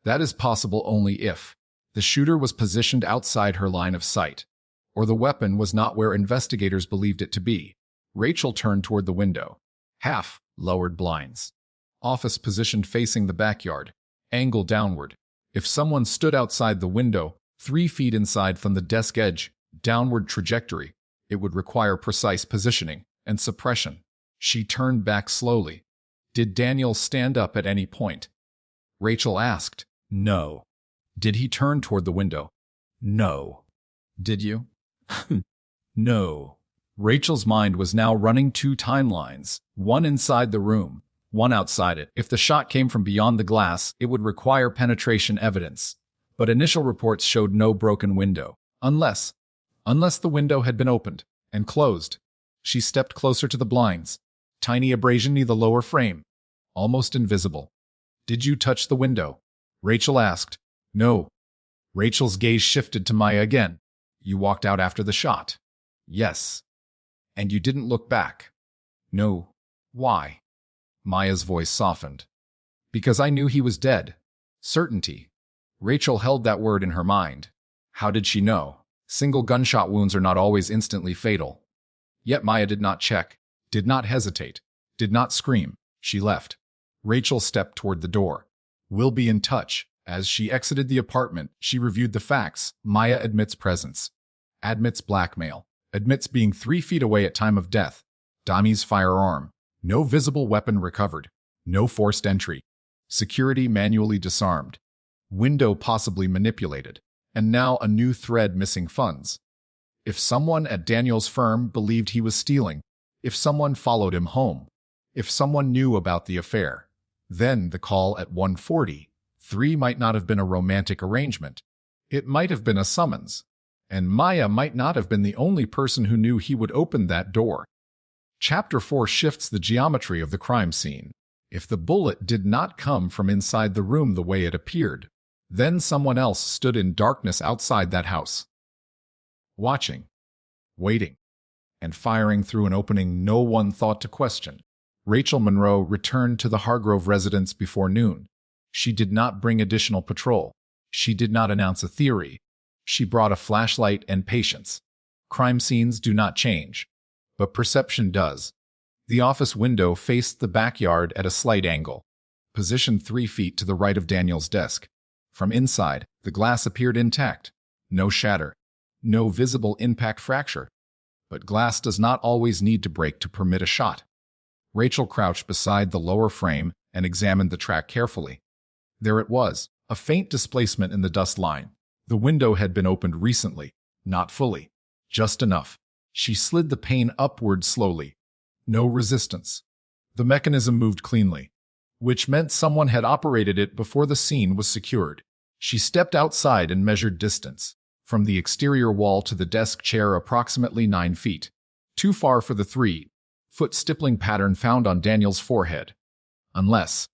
[SPEAKER 1] That is possible only if the shooter was positioned outside her line of sight, or the weapon was not where investigators believed it to be. Rachel turned toward the window. Half lowered blinds. Office positioned facing the backyard. Angle downward. If someone stood outside the window, 3 feet inside from the desk edge, downward trajectory, it would require precise positioning and suppression. She turned back slowly. Did Daniel stand up at any point? Rachel asked. No. Did he turn toward the window? No. Did you? No. Rachel's mind was now running 2 timelines, one inside the room, one outside it. If the shot came from beyond the glass, it would require penetration evidence. But initial reports showed no broken window, unless the window had been opened and closed. She stepped closer to the blinds. Tiny abrasion near the lower frame, almost invisible. Did you touch the window? Rachel asked. No. Rachel's gaze shifted to Maya again. You walked out after the shot. Yes. And you didn't look back. No. Why? Maya's voice softened. Because I knew he was dead. Certainty. Rachel held that word in her mind. How did she know? Single gunshot wounds are not always instantly fatal. Yet Maya did not check, did not hesitate, did not scream. She left. Rachel stepped toward the door. We'll be in touch, As she exited the apartment, she reviewed the facts. Maya admits presence, admits blackmail, admits being 3 feet away at time of death, Dami's firearm, no visible weapon recovered, no forced entry, security manually disarmed, window possibly manipulated, and now a new thread: missing funds. If someone at Daniel's firm believed he was stealing, if someone followed him home, if someone knew about the affair, then the call at 1:43 might not have been a romantic arrangement. It might have been a summons, and Maya might not have been the only person who knew he would open that door. Chapter 4 shifts the geometry of the crime scene. If the bullet did not come from inside the room the way it appeared, then someone else stood in darkness outside that house, watching, waiting, and firing through an opening no one thought to question. Rachel Monroe returned to the Hargrove residence before noon. She did not bring additional patrol. She did not announce a theory. She brought a flashlight and patience. Crime scenes do not change, but perception does. The office window faced the backyard at a slight angle, positioned 3 feet to the right of Daniel's desk. From inside, the glass appeared intact. No shatter, no visible impact fracture. But glass does not always need to break to permit a shot. Rachel crouched beside the lower frame and examined the track carefully. There it was, a faint displacement in the dust line. The window had been opened recently, not fully, just enough. She slid the pane upward slowly. No resistance. The mechanism moved cleanly, which meant someone had operated it before the scene was secured. She stepped outside and measured distance. From the exterior wall to the desk chair, approximately 9 feet. Too far for the 3-foot stippling pattern found on Daniel's forehead. Unless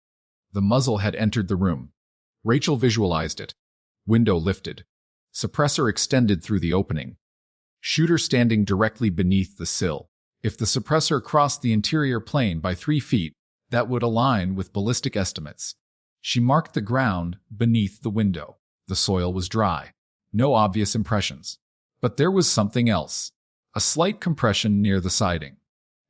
[SPEAKER 1] the muzzle had entered the room. Rachel visualized it. Window lifted. Suppressor extended through the opening. Shooter standing directly beneath the sill. If the suppressor crossed the interior plane by 3 feet, that would align with ballistic estimates. She marked the ground beneath the window. The soil was dry. No obvious impressions. But there was something else. A slight compression near the siding.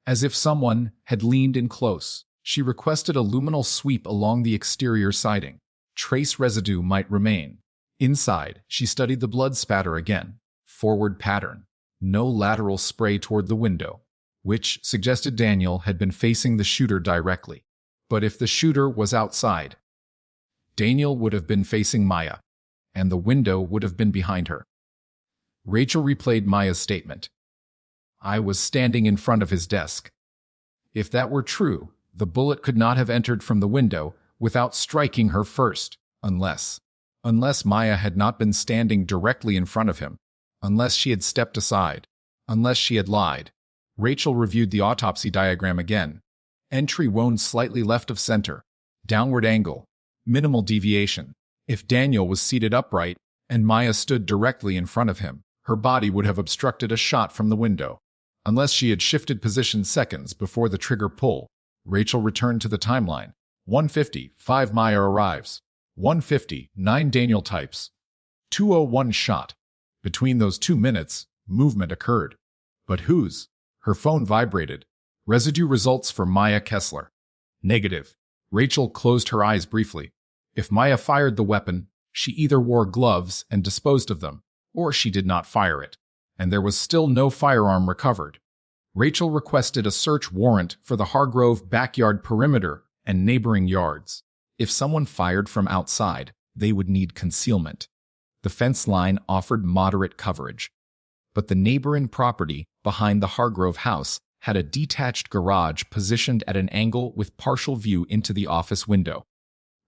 [SPEAKER 1] As if someone had leaned in close. She requested a luminal sweep along the exterior siding. Trace residue might remain. Inside, she studied the blood spatter again. Forward pattern. No lateral spray toward the window, which suggested Daniel had been facing the shooter directly. But if the shooter was outside, Daniel would have been facing Maya, and the window would have been behind her. Rachel replayed Maya's statement. I was standing in front of his desk. If that were true, the bullet could not have entered from the window without striking her first, unless Maya had not been standing directly in front of him, unless she had stepped aside, unless she had lied. Rachel reviewed the autopsy diagram again. Entry wound slightly left of center, downward angle, minimal deviation. If Daniel was seated upright and Maya stood directly in front of him, her body would have obstructed a shot from the window, unless she had shifted position seconds before the trigger pull. Rachel returned to the timeline. 1:55 Maya arrives. 1:59 Daniel types. 2:01 shot. Between those 2 minutes, movement occurred. But whose? Her phone vibrated. Residue results for Maya Kessler. Negative. Rachel closed her eyes briefly. If Maya fired the weapon, she either wore gloves and disposed of them, or she did not fire it, and there was still no firearm recovered. Rachel requested a search warrant for the Hargrove backyard perimeter and neighboring yards. If someone fired from outside, they would need concealment. The fence line offered moderate coverage. But the neighboring property behind the Hargrove house had a detached garage positioned at an angle with partial view into the office window.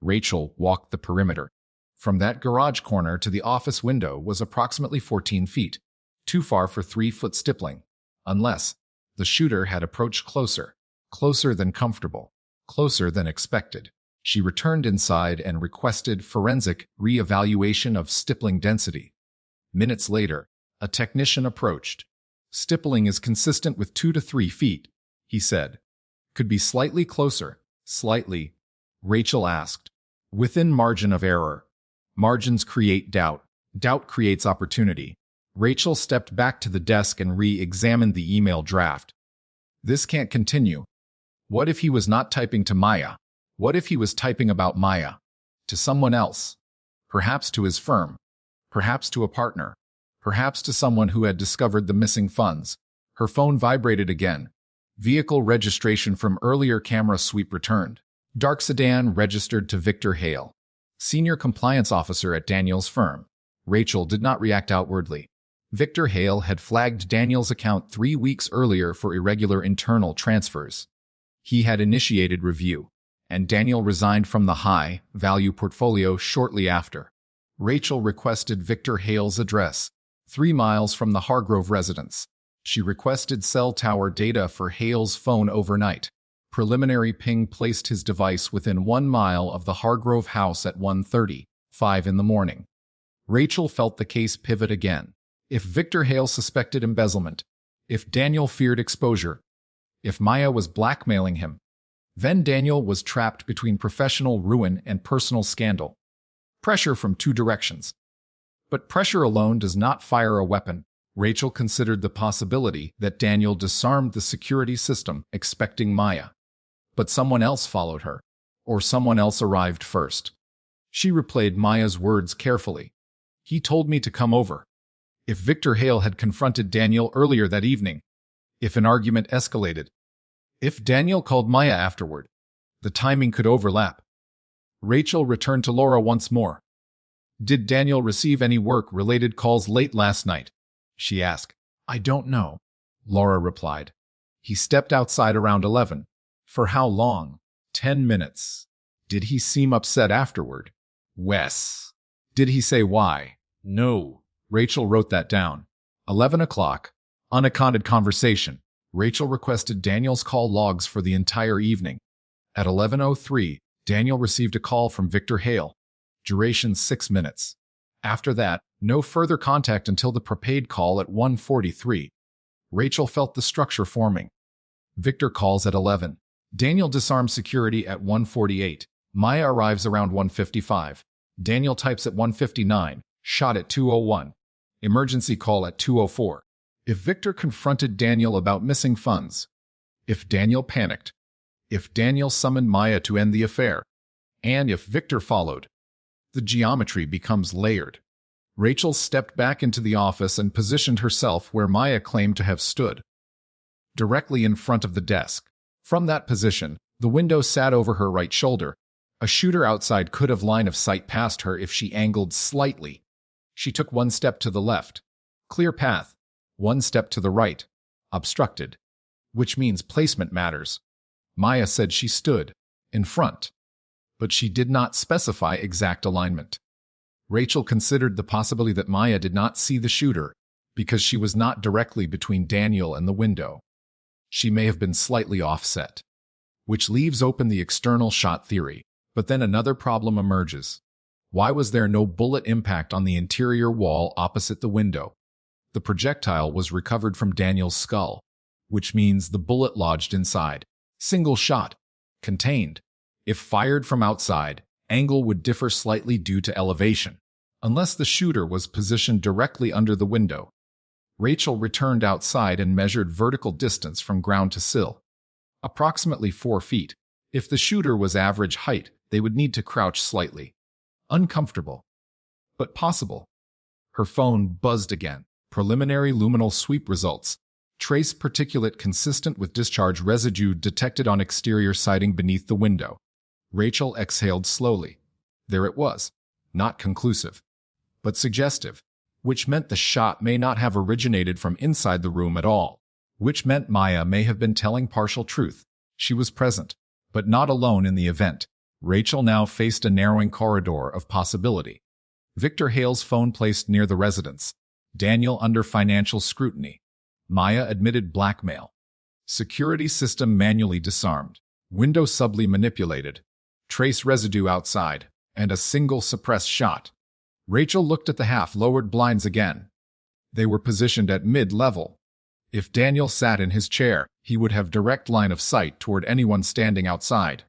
[SPEAKER 1] Rachel walked the perimeter. From that garage corner to the office window was approximately 14 feet, too far for 3-foot stippling, unless the shooter had approached closer than comfortable, closer than expected. She returned inside and requested forensic re-evaluation of stippling density. Minutes later, a technician approached. Stippling is consistent with 2 to 3 feet, he said. Could be slightly closer, slightly, Rachel asked. Within margin of error. Margins create doubt. Doubt creates opportunity. Rachel stepped back to the desk and re-examined the email draft. This can't continue. What if he was not typing to Maya? What if he was typing about Maya? To someone else? Perhaps to his firm. Perhaps to a partner. Perhaps to someone who had discovered the missing funds. Her phone vibrated again. Vehicle registration from earlier camera sweep returned. Dark sedan registered to Victor Hale, senior compliance officer at Daniel's firm. Rachel did not react outwardly. Victor Hale had flagged Daniel's account 3 weeks earlier for irregular internal transfers. He had initiated review, and Daniel resigned from the high-value portfolio shortly after. Rachel requested Victor Hale's address, 3 miles from the Hargrove residence. She requested cell tower data for Hale's phone overnight. Preliminary ping placed his device within 1 mile of the Hargrove house at 1:35 in the morning. Rachel felt the case pivot again. If Victor Hale suspected embezzlement, if Daniel feared exposure, if Maya was blackmailing him, then Daniel was trapped between professional ruin and personal scandal. Pressure from 2 directions. But pressure alone does not fire a weapon. Rachel considered the possibility that Daniel disarmed the security system, expecting Maya. But someone else followed her, or someone else arrived first. She replayed Maya's words carefully. He told me to come over. If Victor Hale had confronted Daniel earlier that evening, if an argument escalated, if Daniel called Maya afterward, the timing could overlap. Rachel returned to Laura once more. Did Daniel receive any work-related calls late last night? She asked. I don't know, Laura replied. He stepped outside around 11. For how long? 10 minutes. Did he seem upset afterward? Wes. Did he say why? No. Rachel wrote that down. 11 o'clock. Unaccounted conversation. Rachel requested Daniel's call logs for the entire evening. At 11:03, Daniel received a call from Victor Hale. Duration 6 minutes. After that, no further contact until the prepaid call at 1:43. Rachel felt the structure forming. Victor calls at 11. Daniel disarms security at 1:48. Maya arrives around 1:55. Daniel types at 1:59. Shot at 2:01. Emergency call at 2:04. If Victor confronted Daniel about missing funds, if Daniel panicked, if Daniel summoned Maya to end the affair, and if Victor followed, the geometry becomes layered. Rachel stepped back into the office and positioned herself where Maya claimed to have stood, directly in front of the desk. From that position, the window sat over her right shoulder. A shooter outside could have line of sight past her if she angled slightly. She took 1 step to the left. Clear path. 1 step to the right. Obstructed. Which means placement matters. Maya said she stood in front, but she did not specify exact alignment. Rachel considered the possibility that Maya did not see the shooter because she was not directly between Daniel and the window. She may have been slightly offset, which leaves open the external shot theory. But then another problem emerges. Why was there no bullet impact on the interior wall opposite the window? The projectile was recovered from Daniel's skull, which means the bullet lodged inside. Single shot. Contained. If fired from outside, angle would differ slightly due to elevation, unless the shooter was positioned directly under the window. Rachel returned outside and measured vertical distance from ground to sill. Approximately 4 feet. If the shooter was average height, they would need to crouch slightly. Uncomfortable, but possible. Her phone buzzed again. Preliminary luminal sweep results. Trace particulate consistent with discharge residue detected on exterior siding beneath the window. Rachel exhaled slowly. There it was. Not conclusive, but suggestive, which meant the shot may not have originated from inside the room at all, which meant Maya may have been telling partial truth. She was present, but not alone in the event. Rachel now faced a narrowing corridor of possibility. Victor Hale's phone placed near the residence. Daniel under financial scrutiny. Maya admitted blackmail. Security system manually disarmed. Window subtly manipulated. Trace residue outside. And a single suppressed shot. Rachel looked at the half-lowered blinds again. They were positioned at mid-level. If Daniel sat in his chair, he would have direct line of sight toward anyone standing outside.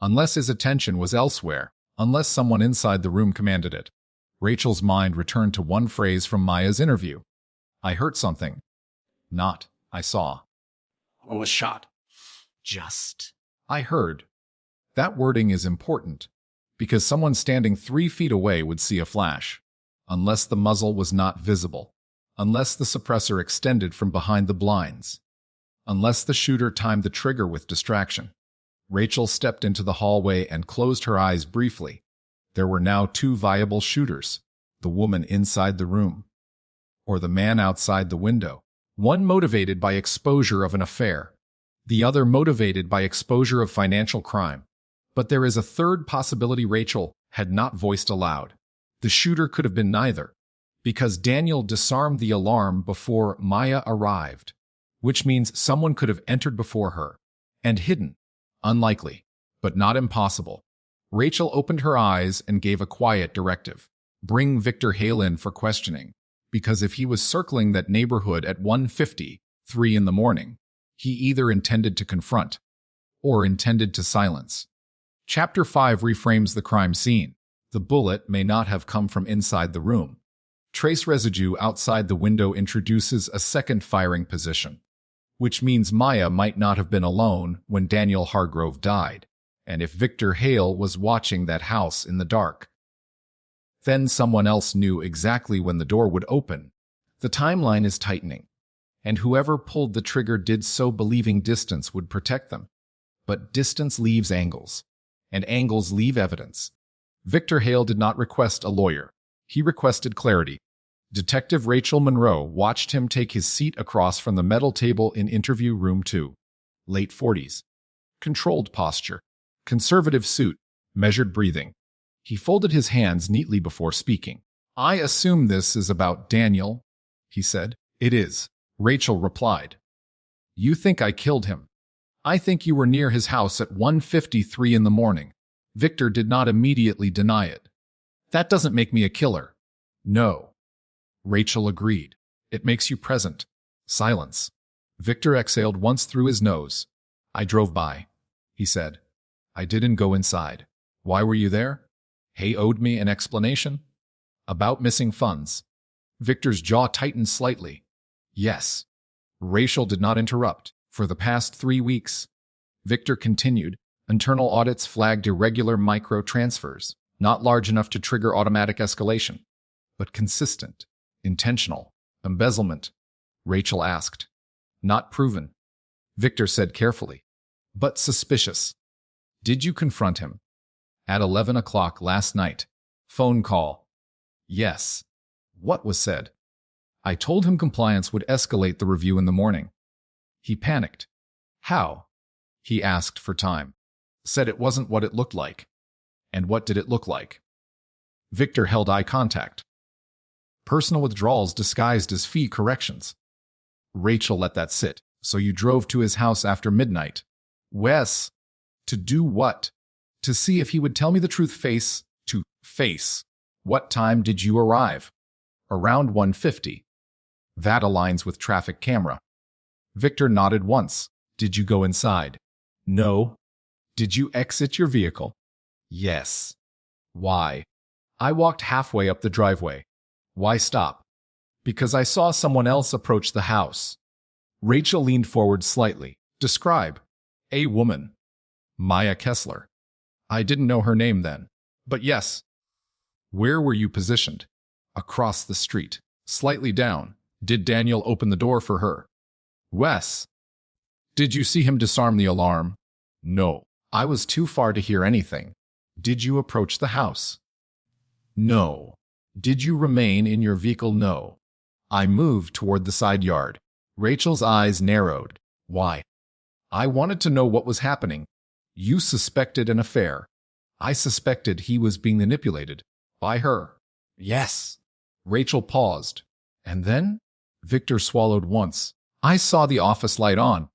[SPEAKER 1] Unless his attention was elsewhere, unless someone inside the room commanded it. Rachel's mind returned to one phrase from Maya's interview. I heard something. Not, I saw.
[SPEAKER 2] Or was shot.
[SPEAKER 1] Just. I heard. That wording is important, because someone standing 3 feet away would see a flash, unless the muzzle was not visible, unless the suppressor extended from behind the blinds, unless the shooter timed the trigger with distraction. Rachel stepped into the hallway and closed her eyes briefly. There were now 2 viable shooters, the woman inside the room, or the man outside the window. One motivated by exposure of an affair, the other motivated by exposure of financial crime. But there is a third possibility Rachel had not voiced aloud. The shooter could have been neither, because Daniel disarmed the alarm before Maya arrived, which means someone could have entered before her and hidden. Unlikely, but not impossible. Rachel opened her eyes and gave a quiet directive. Bring Victor Hale in for questioning, because if he was circling that neighborhood at 1:53 in the morning, he either intended to confront or intended to silence. Chapter 5 reframes the crime scene. The bullet may not have come from inside the room. Trace residue outside the window introduces a second firing position, which means Maya might not have been alone when Daniel Hargrove died, and if Victor Hale was watching that house in the dark, then someone else knew exactly when the door would open. The timeline is tightening, and whoever pulled the trigger did so believing distance would protect them. But distance leaves angles, and angles leave evidence. Victor Hale did not request a lawyer. He requested clarity. Detective Rachel Monroe watched him take his seat across from the metal table in interview room 2. Late 40s. Controlled posture. Conservative suit. Measured breathing. He folded his hands neatly before speaking. I assume this is about Daniel, he said. It is, Rachel replied. You think I killed him? I think you were near his house at 1:53 in the morning. Victor did not immediately deny it. That doesn't make me a killer. No. Rachel agreed. It makes you present. Silence. Victor exhaled once through his nose. I drove by, he said. I didn't go inside. Why were you there? Hay owed me an explanation? About missing funds. Victor's jaw tightened slightly. Yes. Rachel did not interrupt. For the past 3 weeks, Victor continued, internal audits flagged irregular micro-transfers, not large enough to trigger automatic escalation, but consistent. Intentional. Embezzlement. Rachel asked. Not proven. Victor said carefully. But suspicious. Did you confront him? At 11 o'clock last night. Phone call. Yes. What was said? I told him compliance would escalate the review in the morning. He panicked. How? He asked for time. Said it wasn't what it looked like. And what did it look like? Victor held eye contact. Personal withdrawals disguised as fee corrections. Rachel let that sit. So you drove to his house after midnight. Wes. To do what? To see if he would tell me the truth face to face. What time did you arrive? Around 1:50. That aligns with traffic camera. Victor nodded once. Did you go inside? No. Did you exit your vehicle? Yes. Why? I walked halfway up the driveway. Why stop? Because I saw someone else approach the house. Rachel leaned forward slightly. Describe. A woman. Maya Kessler. I didn't know her name then. But yes. Where were you positioned? Across the street. Slightly down. Did Daniel open the door for her? Wes. Did you see him disarm the alarm? No. I was too far to hear anything. Did you approach the house? No. Did you remain in your vehicle? No. I moved toward the side yard. Rachel's eyes narrowed. Why? I wanted to know what was happening. You suspected an affair. I suspected he was being manipulated. By her. Yes. Rachel paused. And then? Victor swallowed once. I saw the office light on.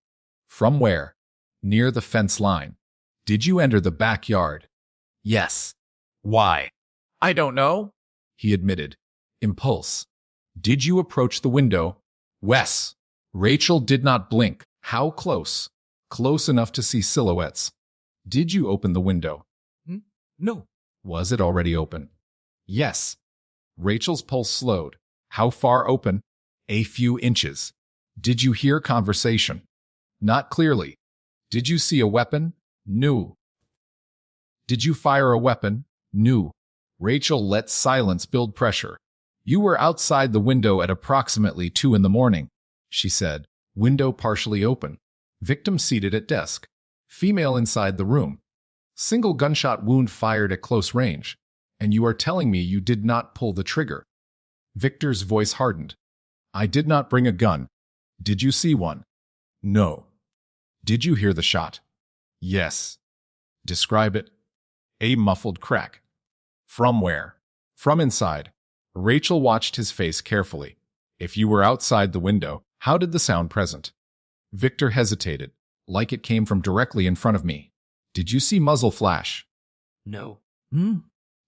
[SPEAKER 1] From where? Near the fence line. Did you enter the backyard? Yes. Why? I don't know, he admitted. Impulse. Did you approach the window? Wes. Rachel did not blink. How close? Close enough to see silhouettes. Did you open the window? No. Was it already open? Yes. Rachel's pulse slowed. How far open? A few inches. Did you hear conversation? Not clearly. Did you see a weapon? No. Did you fire a weapon? Knew. Rachel let silence build pressure. You were outside the window at approximately 2 in the morning, she said. Window partially open. Victim seated at desk. Female inside the room. Single gunshot wound fired at close range. And you are telling me you did not pull the trigger. Victor's voice hardened. I did not bring a gun. Did you see one? No. Did you hear the shot? Yes. Describe it. A muffled crack. From where? From inside. Rachel watched his face carefully. If you were outside the window, how did the sound present? Victor hesitated, like it came from directly in front of me. Did you see muzzle flash?
[SPEAKER 2] No.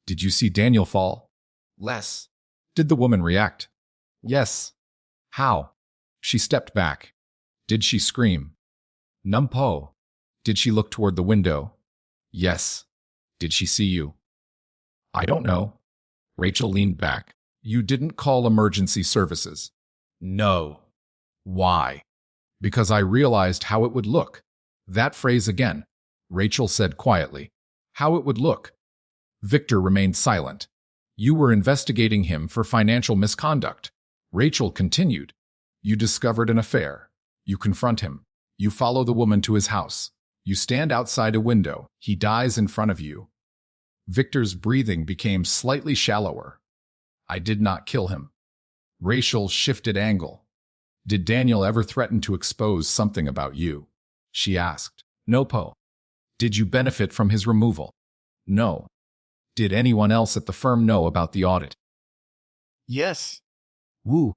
[SPEAKER 1] Did you see Daniel fall?
[SPEAKER 2] Less.
[SPEAKER 1] Did the woman react? Yes. How? She stepped back. Did she scream? Numpo. Did she look toward the window? Yes. Did she see you? I don't know. Rachel leaned back. You didn't call emergency services. No. Why? Because I realized how it would look. That phrase again. Rachel said quietly. How it would look. Victor remained silent. You were investigating him for financial misconduct. Rachel continued. You discovered an affair. You confront him. You follow the woman to his house. You stand outside a window. He dies in front of you. Victor's breathing became slightly shallower. I did not kill him. Rachel shifted angle. Did Daniel ever threaten to expose something about you? She asked. No, Po. Did you benefit from his removal? No. Did anyone else at the firm know about the audit?
[SPEAKER 2] Yes.
[SPEAKER 1] Woo.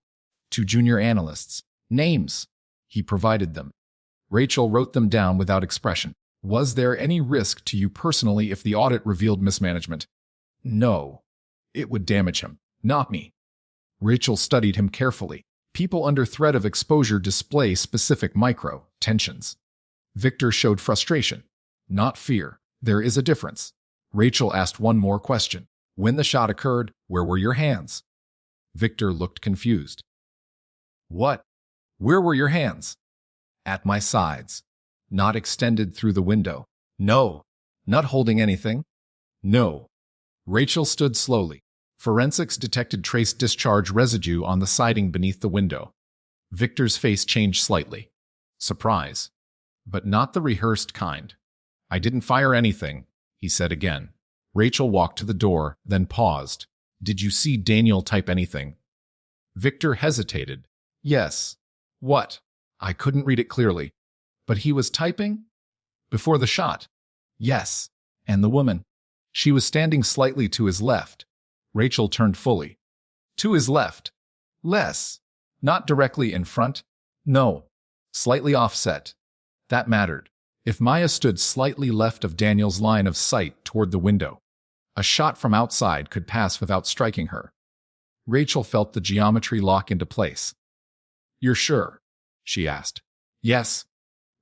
[SPEAKER 1] 2 junior analysts. Names. He provided them. Rachel wrote them down without expression. Was there any risk to you personally if the audit revealed mismanagement? No. It would damage him, not me. Rachel studied him carefully. People under threat of exposure display specific micro-tensions. Victor showed frustration, not fear. There is a difference. Rachel asked one more question. When the shot occurred, where were your hands? Victor looked confused. What? Where were your hands? At my sides. Not extended through the window. No. Not holding anything? No. Rachel stood slowly. Forensics detected trace discharge residue on the siding beneath the window. Victor's face changed slightly. Surprise. But not the rehearsed kind. I didn't fire anything, he said again. Rachel walked to the door, then paused. Did you see Daniel type anything? Victor hesitated. Yes. What? I couldn't read it clearly. But he was typing? Before the shot? Yes. And the woman? She was standing slightly to his left. Rachel turned fully. To his left. Less. Not directly in front. No. Slightly offset. That mattered. If Maya stood slightly left of Daniel's line of sight toward the window, a shot from outside could pass without striking her. Rachel felt the geometry lock into place. You're sure? She asked. Yes.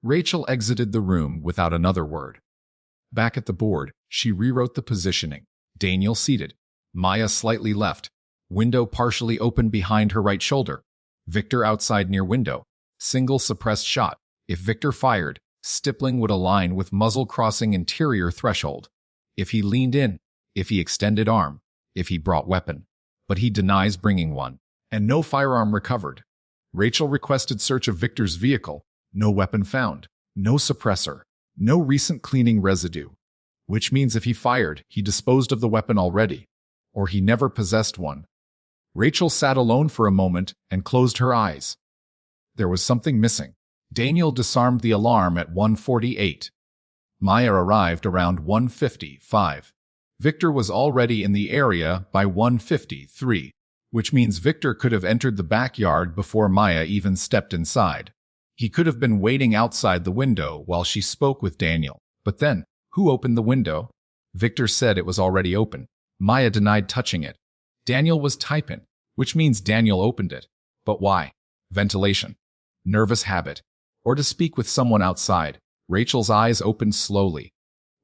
[SPEAKER 1] Rachel exited the room without another word. Back at the board, she rewrote the positioning. Daniel seated. Maya slightly left. Window partially open behind her right shoulder. Victor outside near window. Single suppressed shot. If Victor fired, stippling would align with muzzle crossing interior threshold. If he leaned in, if he extended arm, if he brought weapon. But he denies bringing one. And no firearm recovered. Rachel requested search of Victor's vehicle. No weapon found. No suppressor. No recent cleaning residue. Which means if he fired, he disposed of the weapon already. Or he never possessed one. Rachel sat alone for a moment and closed her eyes. There was something missing. Daniel disarmed the alarm at 1:48. Maya arrived around 1:55. Victor was already in the area by 1:53, which means Victor could have entered the backyard before Maya even stepped inside. He could have been waiting outside the window while she spoke with Daniel. But then, who opened the window? Victor said it was already open. Maya denied touching it. Daniel was typing, which means Daniel opened it. But why? Ventilation. Nervous habit. Or to speak with someone outside. Rachel's eyes opened slowly.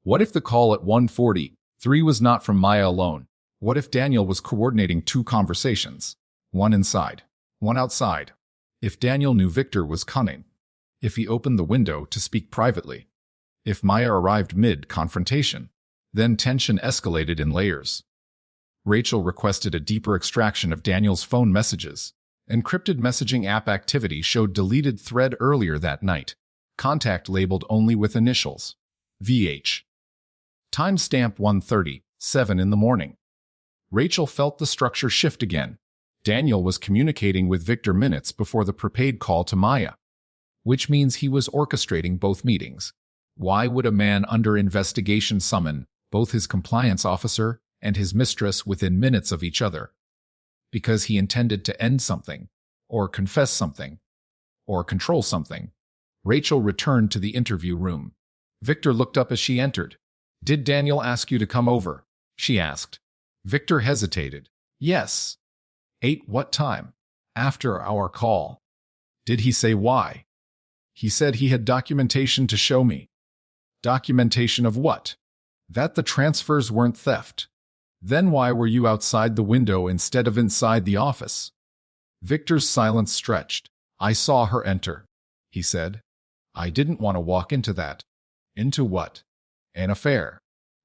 [SPEAKER 1] What if the call at 1:43 was not from Maya alone? What if Daniel was coordinating 2 conversations? One inside, one outside. If Daniel knew Victor was cunning. If he opened the window to speak privately. If Maya arrived mid-confrontation. Then tension escalated in layers. Rachel requested a deeper extraction of Daniel's phone messages. Encrypted messaging app activity showed deleted thread earlier that night. Contact labeled only with initials. VH. Timestamp 1:30, 7 in the morning. Rachel felt the structure shift again. Daniel was communicating with Victor minutes before the prepaid call to Maya, which means he was orchestrating both meetings. Why would a man under investigation summon both his compliance officer and his mistress within minutes of each other? Because he intended to end something, or confess something, or control something. Rachel returned to the interview room. Victor looked up as she entered. "Did Daniel ask you to come over?" she asked. Victor hesitated. "Yes." What time?" "After our call." "Did he say why?" "He said he had documentation to show me." "Documentation of what?" "That the transfers weren't theft." "Then why were you outside the window instead of inside the office?" Victor's silence stretched. "I saw her enter," he said. "I didn't want to walk into that." "Into what?" "An affair."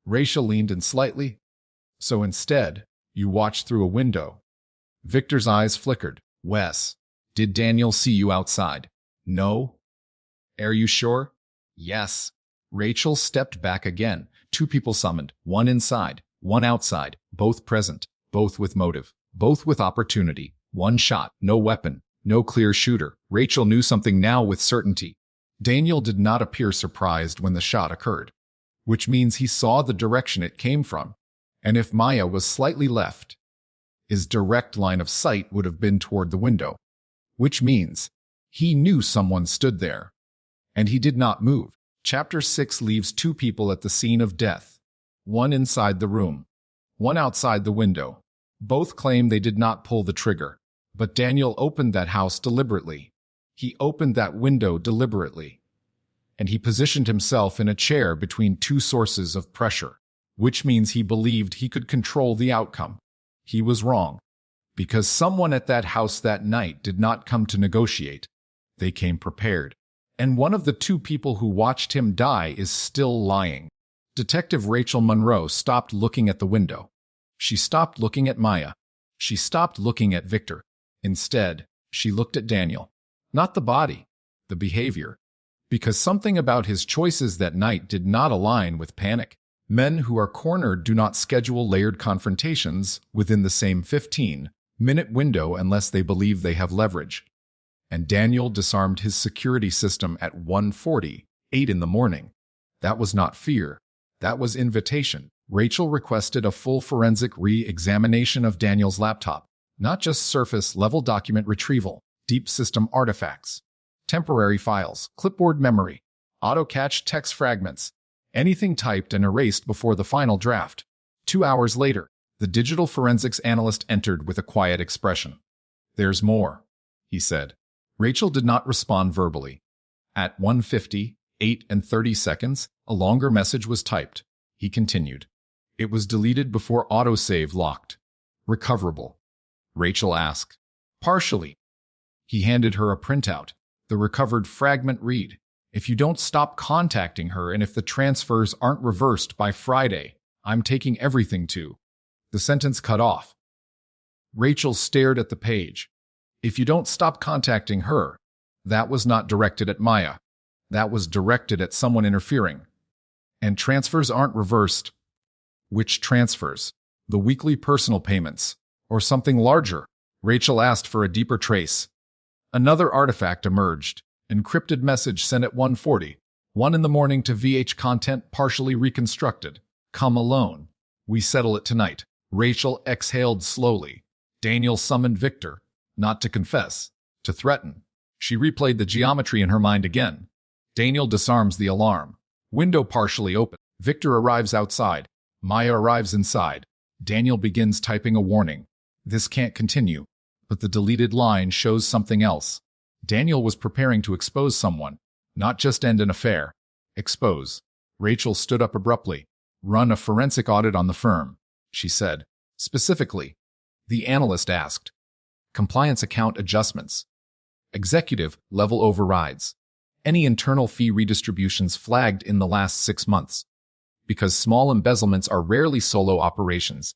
[SPEAKER 1] Rachel leaned in slightly. "So instead, you watched through a window." Victor's eyes flickered. "Wes, did Daniel see you outside?" "No." "Are you sure?" "Yes." Rachel stepped back again. Two people summoned, one inside, one outside, both present, both with motive, both with opportunity. One shot, no weapon, no clear shooter. Rachel knew something now with certainty. Daniel did not appear surprised when the shot occurred, which means he saw the direction it came from. And if Maya was slightly left, his direct line of sight would have been toward the window, which means he knew someone stood there. And he did not move. Chapter 6 leaves two people at the scene of death. One inside the room, one outside the window. Both claim they did not pull the trigger. But Daniel opened that house deliberately. He opened that window deliberately. And he positioned himself in a chair between two sources of pressure, which means he believed he could control the outcome. He was wrong. Because someone at that house that night did not come to negotiate. They came prepared. And one of the two people who watched him die is still lying. Detective Rachel Monroe stopped looking at the window. She stopped looking at Maya. She stopped looking at Victor. Instead, she looked at Daniel. Not the body, the behavior. Because something about his choices that night did not align with panic. Men who are cornered do not schedule layered confrontations within the same 15-minute window unless they believe they have leverage. And Daniel disarmed his security system at 1:48 in the morning. That was not fear. That was invitation. Rachel requested a full forensic re-examination of Daniel's laptop. Not just surface-level document retrieval, deep system artifacts, temporary files, clipboard memory, auto-catch text fragments, anything typed and erased before the final draft. 2 hours later, the digital forensics analyst entered with a quiet expression. "There's more," he said. Rachel did not respond verbally. At 1:58 and 30 seconds, a longer message was typed. He continued. It was deleted before autosave locked. "Recoverable?" Rachel asked. "Partially." He handed her a printout. The recovered fragment read, "If you don't stop contacting her and if the transfers aren't reversed by Friday, I'm taking everything to." The sentence cut off. Rachel stared at the page. "If you don't stop contacting her," that was not directed at Maya. That was directed at someone interfering. "And transfers aren't reversed." Which transfers? The weekly personal payments? Or something larger? Rachel asked for a deeper trace. Another artifact emerged. Encrypted message sent at 1:40. 1 in the morning to VH content partially reconstructed. "Come alone. We settle it tonight." Rachel exhaled slowly. Daniel summoned Victor. Not to confess. To threaten. She replayed the geometry in her mind again. Daniel disarms the alarm. Window partially open. Victor arrives outside. Maya arrives inside. Daniel begins typing a warning. This can't continue. But the deleted line shows something else. Daniel was preparing to expose someone. Not just end an affair. Expose. Rachel stood up abruptly. "Run a forensic audit on the firm," she said. "Specifically," the analyst asked. "Compliance account adjustments. Executive level overrides. Any internal fee redistributions flagged in the last 6 months. because small embezzlements are rarely solo operations,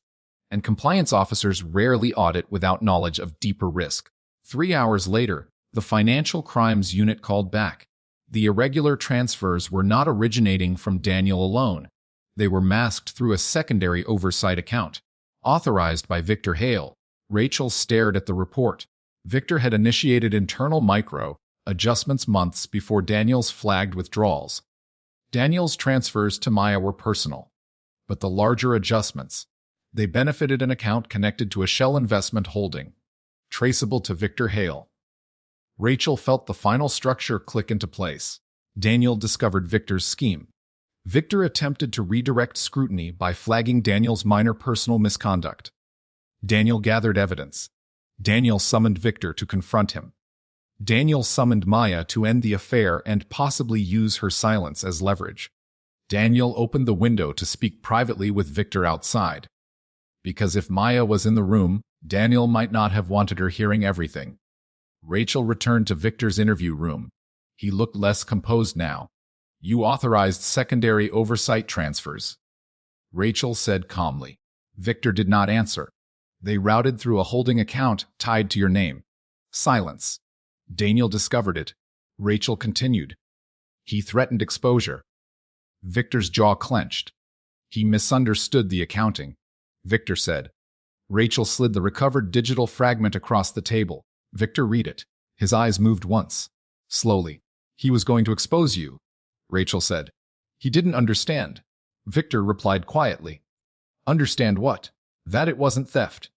[SPEAKER 1] and compliance officers rarely audit without knowledge of deeper risk. 3 hours later, the Financial Crimes Unit called back. The irregular transfers were not originating from Daniel alone. They were masked through a secondary oversight account, authorized by Victor Hale. Rachel stared at the report. Victor had initiated internal micro-adjustments months before Daniel's flagged withdrawals. Daniel's transfers to Maya were personal, but the larger adjustments, they benefited an account connected to a shell investment holding, traceable to Victor Hale. Rachel felt the final structure click into place. Daniel discovered Victor's scheme. Victor attempted to redirect scrutiny by flagging Daniel's minor personal misconduct. Daniel gathered evidence. Daniel summoned Victor to confront him. Daniel summoned Maya to end the affair and possibly use her silence as leverage. Daniel opened the window to speak privately with Victor outside. Because if Maya was in the room, Daniel might not have wanted her hearing everything. Rachel returned to Victor's interview room. He looked less composed now. "You authorized secondary oversight transfers," Rachel said calmly. Victor did not answer. "They routed through a holding account tied to your name." Silence. Daniel discovered it. Rachel continued. "He threatened exposure." Victor's jaw clenched. "He misunderstood the accounting," Victor said. Rachel slid the recovered digital fragment across the table. Victor read it. His eyes moved once. Slowly. "He was going to expose you," Rachel said. "He didn't understand." Victor replied quietly. "Understand what?" "That it wasn't theft."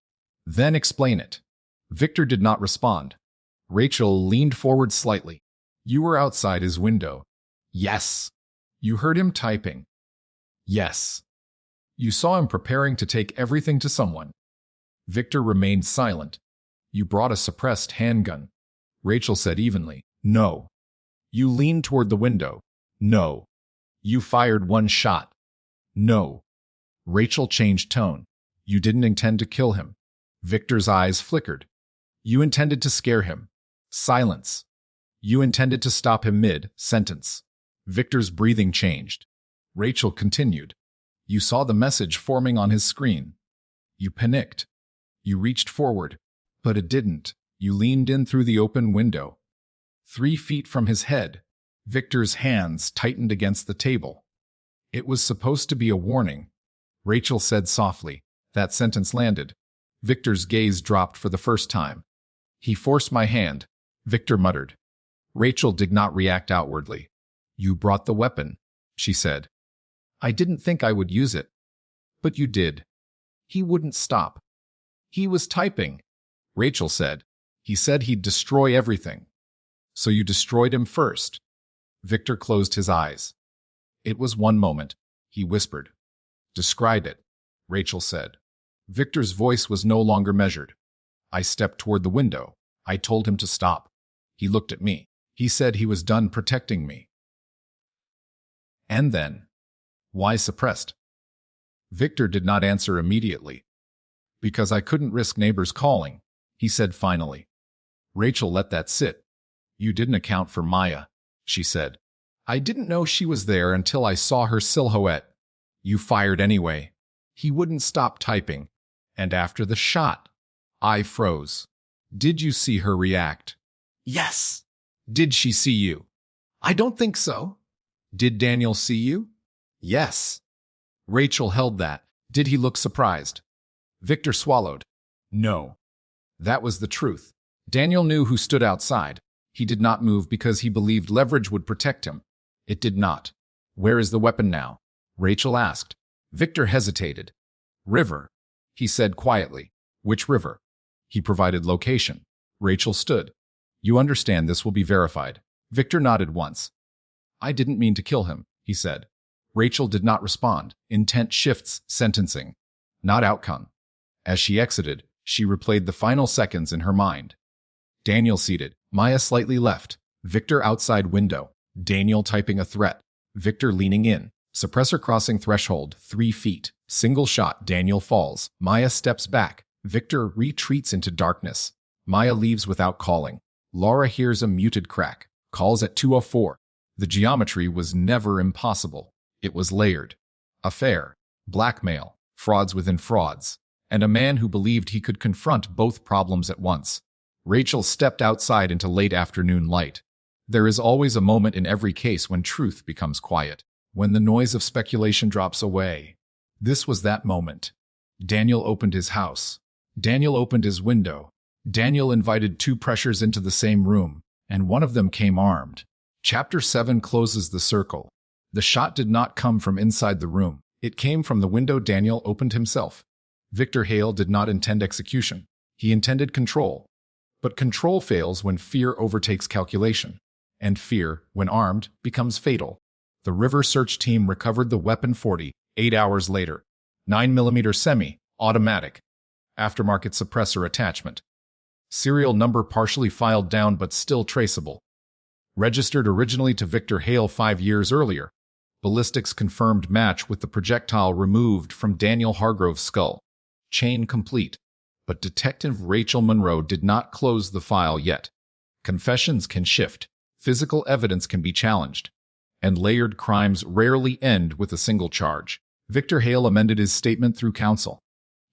[SPEAKER 1] "Then explain it." Victor did not respond. Rachel leaned forward slightly. "You were outside his window." "Yes." "You heard him typing." "Yes." "You saw him preparing to take everything to someone." Victor remained silent. "You brought a suppressed handgun," Rachel said evenly. "No." "You leaned toward the window." "No." "You fired one shot." "No." Rachel changed tone. "You didn't intend to kill him." Victor's eyes flickered. "You intended to scare him." Silence. "You intended to stop him mid-sentence." Victor's breathing changed. Rachel continued. "You saw the message forming on his screen. You panicked. You reached forward, but it didn't. You leaned in through the open window. 3 feet from his head." Victor's hands tightened against the table. "It was supposed to be a warning," Rachel said softly. That sentence landed. Victor's gaze dropped for the first time. "He forced my hand," Victor muttered. Rachel did not react outwardly. "You brought the weapon," she said. "I didn't think I would use it." "But you did." "He wouldn't stop." "He was typing," Rachel said. "He said he'd destroy everything." "So you destroyed him first." Victor closed his eyes. "It was one moment," he whispered. "Describe it," Rachel said. Victor's voice was no longer measured. "I stepped toward the window. I told him to stop. He looked at me. He said he was done protecting me." "And then?" "Why suppressed?" Victor did not answer immediately. "Because I couldn't risk neighbors calling," he said finally. Rachel let that sit. "You didn't account for Maya," she said. "I didn't know she was there until I saw her silhouette." "You fired anyway." "He wouldn't stop typing." "And after the shot?" I froze. "Did you see her react?" "Yes." "Did she see you?" "I don't think so." "Did Daniel see you?" "Yes." Rachel held that. "Did he look surprised?" Victor swallowed. "No." That was the truth. Daniel knew who stood outside. He did not move because he believed leverage would protect him. It did not. "Where is the weapon now?" Rachel asked. Victor hesitated. "River," he said quietly. "Which river?" He provided location. Rachel stood. "You understand this will be verified." Victor nodded once. "I didn't mean to kill him," he said. Rachel did not respond. Intent shifts, sentencing, not outcome. As she exited, she replayed the final seconds in her mind. Daniel seated, Maya slightly left, Victor outside window, Daniel typing a threat, Victor leaning in, suppressor crossing threshold, 3 feet, single shot, Daniel falls, Maya steps back, Victor retreats into darkness. Maya leaves without calling. Laura hears a muted crack, calls at 2:04. The geometry was never impossible. It was layered. Affair, blackmail, frauds within frauds, and a man who believed he could confront both problems at once. Rachel stepped outside into late afternoon light. There is always a moment in every case when truth becomes quiet, when the noise of speculation drops away. This was that moment. Daniel opened his house. Daniel opened his window. Daniel invited two pressures into the same room, and one of them came armed. Chapter 7 closes the circle. The shot did not come from inside the room. It came from the window Daniel opened himself. Victor Hale did not intend execution. He intended control. But control fails when fear overtakes calculation. And fear, when armed, becomes fatal. The River Search Team recovered the weapon 48 hours later. 9mm semi-automatic. Aftermarket suppressor attachment. Serial number partially filed down but still traceable. Registered originally to Victor Hale 5 years earlier. Ballistics confirmed match with the projectile removed from Daniel Hargrove's skull. Chain complete. But Detective Rachel Monroe did not close the file yet. Confessions can shift. Physical evidence can be challenged. And layered crimes rarely end with a single charge. Victor Hale amended his statement through counsel.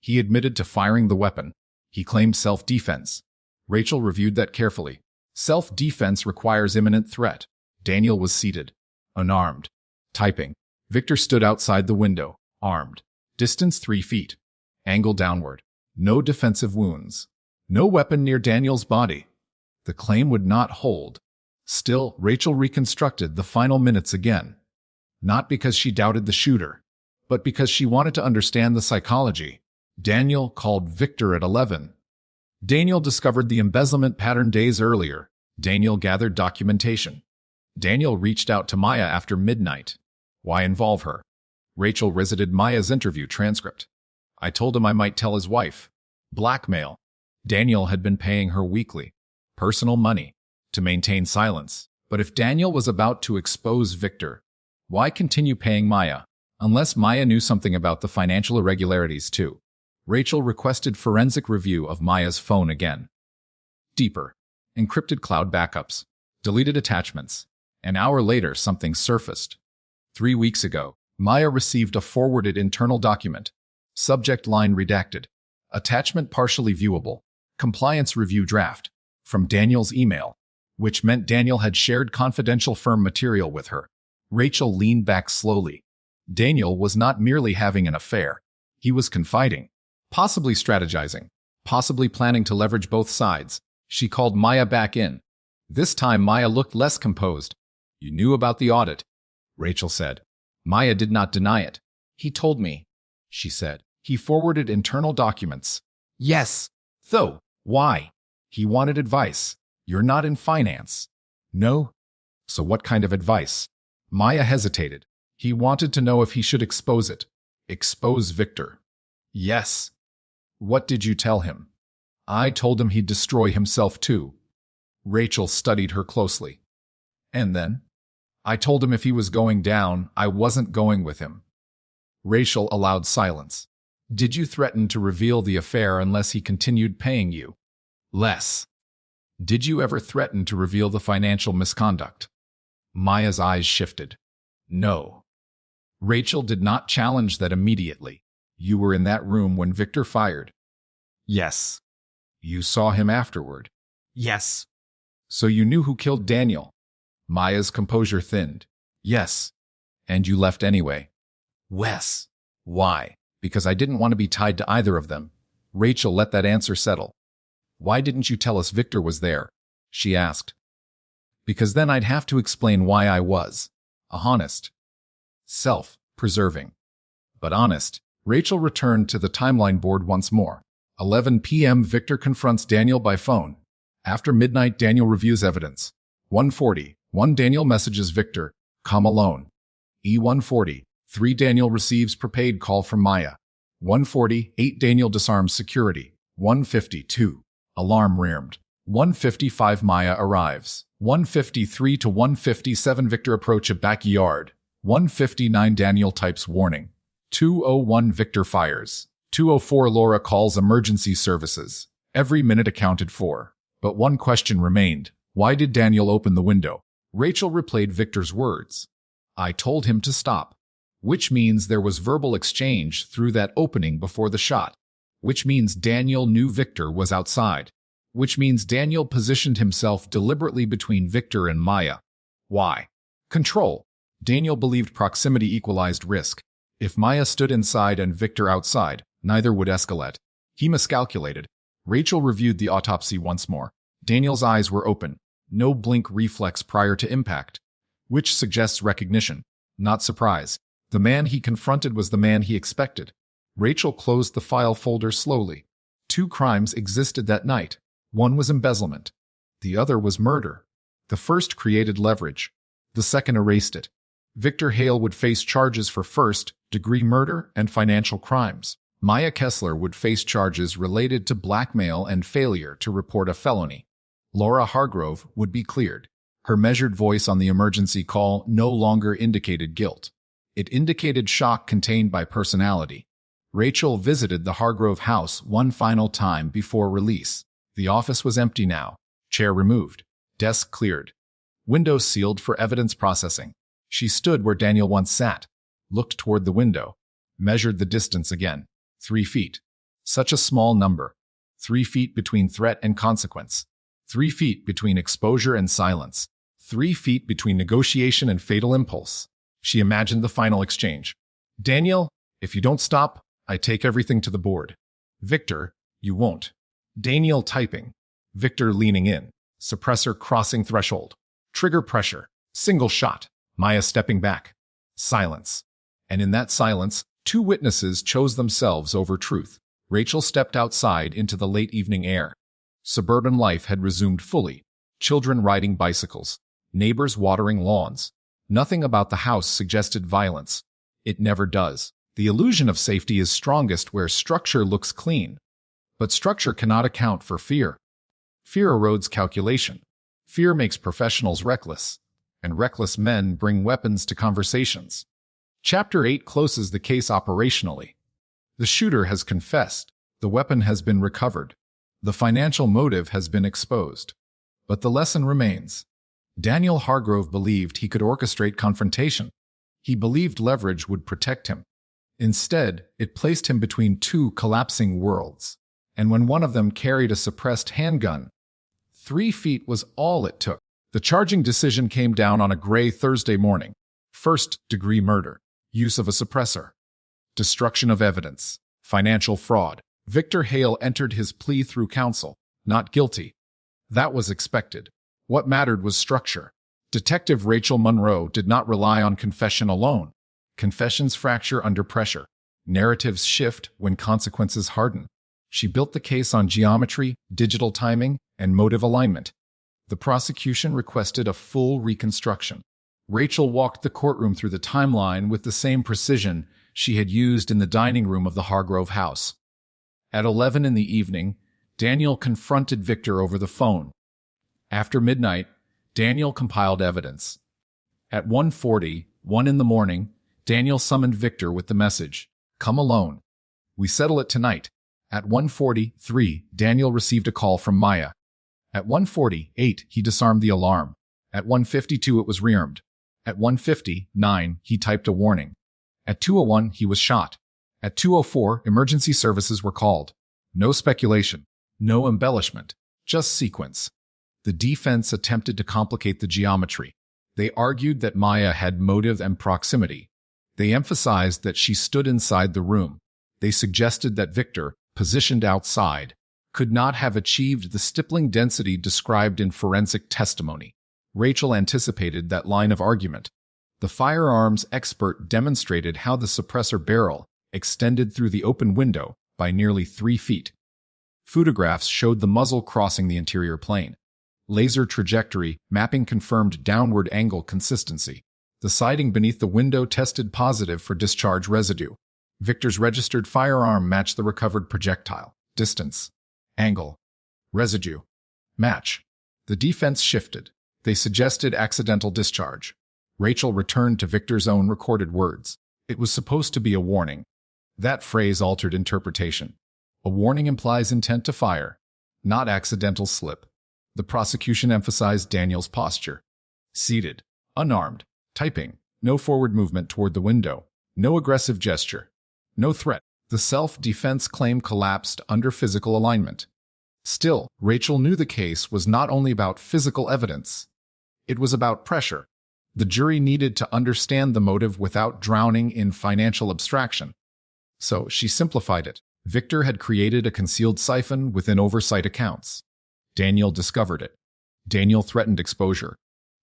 [SPEAKER 1] He admitted to firing the weapon. He claimed self-defense. Rachel reviewed that carefully. Self-defense requires imminent threat. Daniel was seated, unarmed, typing. Victor stood outside the window, armed. Distance 3 feet. Angle downward. No defensive wounds. No weapon near Daniel's body. The claim would not hold. Still, Rachel reconstructed the final minutes again. Not because she doubted the shooter, but because she wanted to understand the psychology. Daniel called Victor at 11. Daniel discovered the embezzlement pattern days earlier. Daniel gathered documentation. Daniel reached out to Maya after midnight. Why involve her? Rachel visited Maya's interview transcript. I told him I might tell his wife. Blackmail. Daniel had been paying her weekly. Personal money. To maintain silence. But if Daniel was about to expose Victor, why continue paying Maya? Unless Maya knew something about the financial irregularities too. Rachel requested forensic review of Maya's phone again. Deeper. Encrypted cloud backups. Deleted attachments. An hour later, something surfaced. 3 weeks ago, Maya received a forwarded internal document. Subject line redacted. Attachment partially viewable. Compliance review draft. From Daniel's email, which meant Daniel had shared confidential firm material with her. Rachel leaned back slowly. Daniel was not merely having an affair. He was confiding. Possibly strategizing. Possibly planning to leverage both sides. She called Maya back in. This time Maya looked less composed. You knew about the audit, Rachel said. Maya did not deny it. He told me, she said. He forwarded internal documents. Yes. Though, why? He wanted advice. You're not in finance. No? So what kind of advice? Maya hesitated. He wanted to know if he should expose it. Expose Victor. Yes. What did you tell him? I told him he'd destroy himself too. Rachel studied her closely. And then? I told him if he was going down, I wasn't going with him. Rachel allowed silence. Did you threaten to reveal the affair unless he continued paying you? Less. Did you ever threaten to reveal the financial misconduct? Maya's eyes shifted. No. Rachel did not challenge that immediately. You were in that room when Victor fired. Yes. You saw him afterward. Yes. So you knew who killed Daniel. Maya's composure thinned. Yes. And you left anyway. Wes. Why? Because I didn't want to be tied to either of them. Rachel let that answer settle. Why didn't you tell us Victor was there? She asked. Because then I'd have to explain why I was. Honest. Self-preserving. But honest. Rachel returned to the timeline board once more. 11 p.m. Victor confronts Daniel by phone. After midnight, Daniel reviews evidence. 1:40. 1 Daniel messages Victor, come alone. E1:40. 3 Daniel receives prepaid call from Maya. 1:40. 8 Daniel disarms security. 1:52. Alarm reamed. 1:55 Maya arrives. 1:53 to 1:57 Victor approach a backyard. 1:59 Daniel types warning. 2:01 Victor fires. 2:04 Laura calls emergency services. Every minute accounted for. But one question remained. Why did Daniel open the window? Rachel replayed Victor's words. I told him to stop. which means there was verbal exchange through that opening before the shot, which means Daniel knew Victor was outside, which means Daniel positioned himself deliberately between Victor and Maya. Why? Control. Daniel believed proximity equalized risk. If Maya stood inside and Victor outside, neither would escalate. He miscalculated. Rachel reviewed the autopsy once more. Daniel's eyes were open, no blink reflex prior to impact, which suggests recognition, not surprise. The man he confronted was the man he expected. Rachel closed the file folder slowly. 2 crimes existed that night. One was embezzlement. The other was murder. The first created leverage. The second erased it. Victor Hale would face charges for first-degree murder and financial crimes. Maya Kessler would face charges related to blackmail and failure to report a felony. Laura Hargrove would be cleared. Her measured voice on the emergency call no longer indicated guilt. It indicated shock contained by personality. Rachel visited the Hargrove house one final time before release. The office was empty now. Chair removed. Desk cleared. Window sealed for evidence processing. She stood where Daniel once sat, looked toward the window, measured the distance again. 3 feet. Such a small number. 3 feet between threat and consequence. 3 feet between exposure and silence. 3 feet between negotiation and fatal impulse. She imagined the final exchange. Daniel, if you don't stop, I take everything to the board. Victor, you won't. Daniel typing. Victor leaning in. Suppressor crossing threshold. Trigger pressure. Single shot. Maya stepping back. Silence. And in that silence, 2 witnesses chose themselves over truth. Rachel stepped outside into the late evening air. Suburban life had resumed fully. Children riding bicycles. Neighbors watering lawns. Nothing about the house suggested violence. It never does. The illusion of safety is strongest where structure looks clean. But structure cannot account for fear. Fear erodes calculation. Fear makes professionals reckless. And reckless men bring weapons to conversations. Chapter 8 closes the case operationally. The shooter has confessed. The weapon has been recovered. The financial motive has been exposed. But the lesson remains. Daniel Hargrove believed he could orchestrate confrontation. He believed leverage would protect him. Instead, it placed him between 2 collapsing worlds. And when one of them carried a suppressed handgun, 3 feet was all it took. The charging decision came down on a gray Thursday morning. First-degree murder. Use of a suppressor. Destruction of evidence. Financial fraud. Victor Hale entered his plea through counsel. Not guilty. That was expected. What mattered was structure. Detective Rachel Monroe did not rely on confession alone. Confessions fracture under pressure. Narratives shift when consequences harden. She built the case on geometry, digital timing, and motive alignment. The prosecution requested a full reconstruction. Rachel walked the courtroom through the timeline with the same precision she had used in the dining room of the Hargrove house. At 11 in the evening, Daniel confronted Victor over the phone. After midnight, Daniel compiled evidence. At 1:40, 1 in the morning, Daniel summoned Victor with the message, "Come alone. We settle it tonight." At 1:43, Daniel received a call from Maya. At 1:48, he disarmed the alarm. At 1:52, it was rearmed. At 1:59, he typed a warning. At 2:01, he was shot. At 2:04, emergency services were called. No speculation, no embellishment, just sequence. The defense attempted to complicate the geometry. They argued that Maya had motive and proximity. They emphasized that she stood inside the room. They suggested that Victor, positioned outside, could not have achieved the stippling density described in forensic testimony. Rachel anticipated that line of argument. The firearms expert demonstrated how the suppressor barrel extended through the open window by nearly 3 feet. Photographs showed the muzzle crossing the interior plane. Laser trajectory mapping confirmed downward angle consistency. The siding beneath the window tested positive for discharge residue. Victor's registered firearm matched the recovered projectile. Distance. Angle. Residue. Match. The defense shifted. They suggested accidental discharge. Rachel returned to Victor's own recorded words. It was supposed to be a warning. That phrase altered interpretation. A warning implies intent to fire, not accidental slip. The prosecution emphasized Daniel's posture. Seated, unarmed, typing, no forward movement toward the window, No aggressive gesture. No threat. The self-defense claim collapsed under physical alignment. Still, Rachel knew the case was not only about physical evidence. It was about pressure. The jury needed to understand the motive without drowning in financial abstraction. So she simplified it. Victor had created a concealed siphon within oversight accounts. Daniel discovered it. Daniel threatened exposure.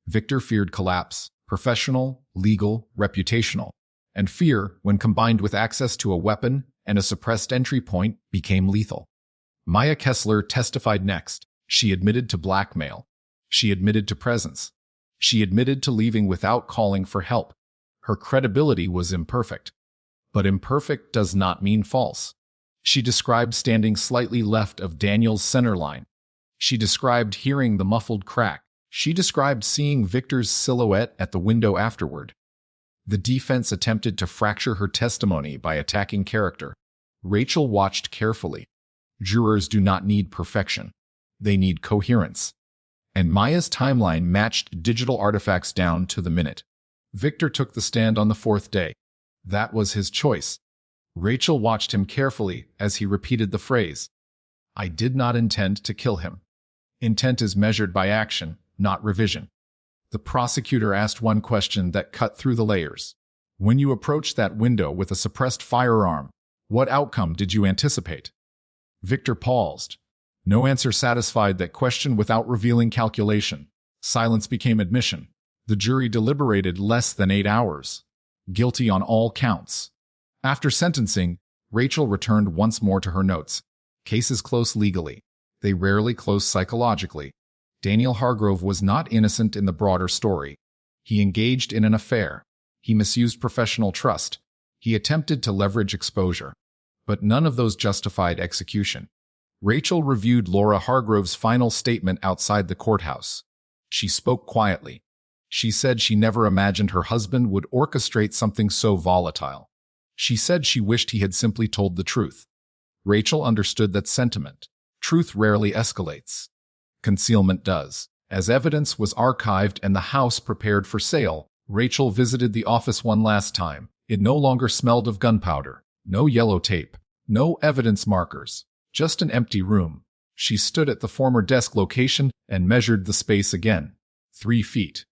[SPEAKER 1] Victor feared collapse, professional, legal, reputational. And fear, when combined with access to a weapon and a suppressed entry point, became lethal. Maya Kessler testified next. She admitted to blackmail. She admitted to presence. She admitted to leaving without calling for help. Her credibility was imperfect. But imperfect does not mean false. She described standing slightly left of Daniel's center line. She described hearing the muffled crack. She described seeing Victor's silhouette at the window afterward. The defense attempted to fracture her testimony by attacking character. Rachel watched carefully. Jurors do not need perfection. They need coherence. And Maya's timeline matched digital artifacts down to the minute. Victor took the stand on the fourth day. That was his choice. Rachel watched him carefully as he repeated the phrase, "I did not intend to kill him." Intent is measured by action, not revision. The prosecutor asked one question that cut through the layers. When you approached that window with a suppressed firearm, what outcome did you anticipate? Victor paused. No answer satisfied that question without revealing calculation. Silence became admission. The jury deliberated less than 8 hours. Guilty on all counts. After sentencing, Rachel returned once more to her notes. Cases close legally. They rarely close psychologically. Daniel Hargrove was not innocent in the broader story. He engaged in an affair. He misused professional trust. He attempted to leverage exposure. But none of those justified execution. Rachel reviewed Laura Hargrove's final statement outside the courthouse. She spoke quietly. She said she never imagined her husband would orchestrate something so volatile. She said she wished he had simply told the truth. Rachel understood that sentiment. Truth rarely escalates. Concealment does. As evidence was archived and the house prepared for sale, Rachel visited the office one last time. It no longer smelled of gunpowder. No yellow tape. No evidence markers. Just an empty room. She stood at the former desk location and measured the space again. 3 feet.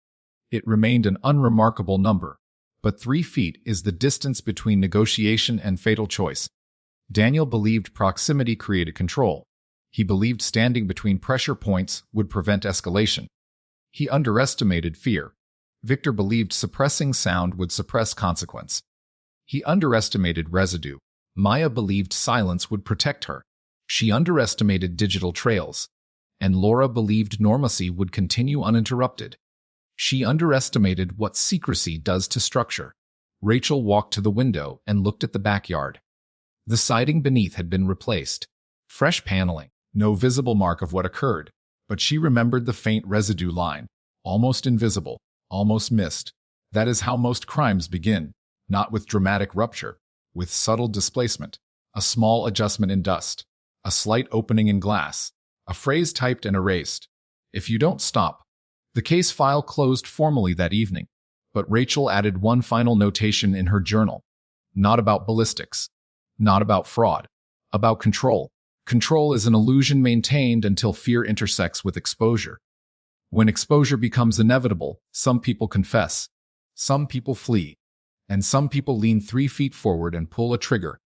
[SPEAKER 1] It remained an unremarkable number. But 3 feet is the distance between negotiation and fatal choice. Daniel believed proximity created control. He believed standing between pressure points would prevent escalation. He underestimated fear. Victor believed suppressing sound would suppress consequence. He underestimated residue. Maya believed silence would protect her. She underestimated digital trails. And Laura believed normacy would continue uninterrupted. She underestimated what secrecy does to structure. Rachel walked to the window and looked at the backyard. The siding beneath had been replaced. Fresh paneling, no visible mark of what occurred, but she remembered the faint residue line, almost invisible, almost missed. That is how most crimes begin, not with dramatic rupture, with subtle displacement, a small adjustment in dust, a slight opening in glass, a phrase typed and erased. If you don't stop. The case file closed formally that evening, but Rachel added one final notation in her journal. Not about ballistics. Not about fraud. About control. Control is an illusion maintained until fear intersects with exposure. When exposure becomes inevitable, some people confess. Some people flee. And some people lean 3 feet forward and pull a trigger.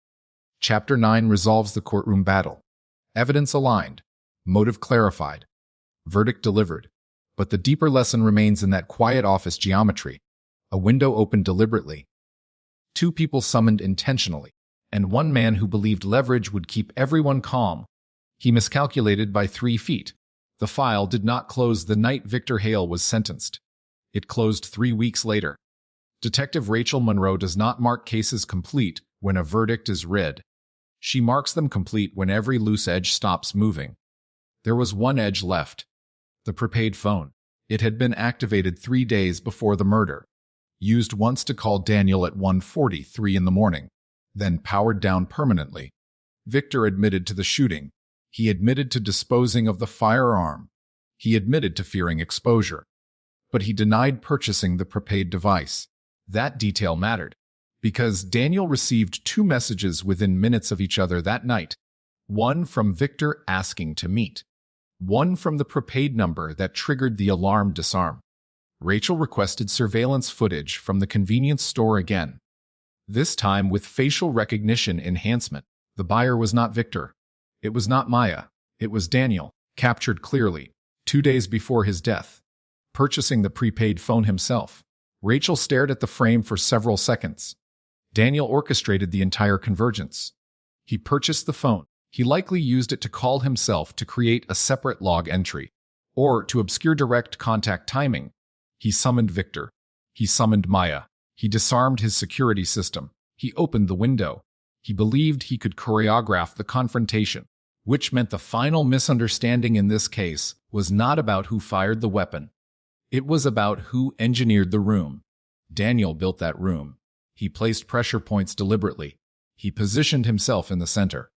[SPEAKER 1] Chapter 9 resolves the courtroom battle. Evidence aligned. Motive clarified. Verdict delivered. But the deeper lesson remains in that quiet office geometry. A window opened deliberately. 2 people summoned intentionally. And 1 man who believed leverage would keep everyone calm. He miscalculated by 3 feet. The file did not close the night Victor Hale was sentenced. It closed 3 weeks later. Detective Rachel Monroe does not mark cases complete when a verdict is read. She marks them complete when every loose edge stops moving. There was 1 edge left. The prepaid phone. It had been activated 3 days before the murder. Used once to call Daniel at 1:43 in the morning, then powered down permanently. Victor admitted to the shooting. He admitted to disposing of the firearm. He admitted to fearing exposure. But he denied purchasing the prepaid device. That detail mattered, Because Daniel received 2 messages within minutes of each other that night. One from Victor asking to meet. One from the prepaid number that triggered the alarm disarm. Rachel requested surveillance footage from the convenience store again. This time with facial recognition enhancement. The buyer was not Victor. It was not Maya. It was Daniel, captured clearly, 2 days before his death. Purchasing the prepaid phone himself. Rachel stared at the frame for several seconds. Daniel orchestrated the entire convergence. He purchased the phone. He likely used it to call himself to create a separate log entry, or to obscure direct contact timing. He summoned Victor. He summoned Maya. He disarmed his security system. He opened the window. He believed he could choreograph the confrontation, which meant the final misunderstanding in this case was not about who fired the weapon. It was about who engineered the room. Daniel built that room. He placed pressure points deliberately. He positioned himself in the center.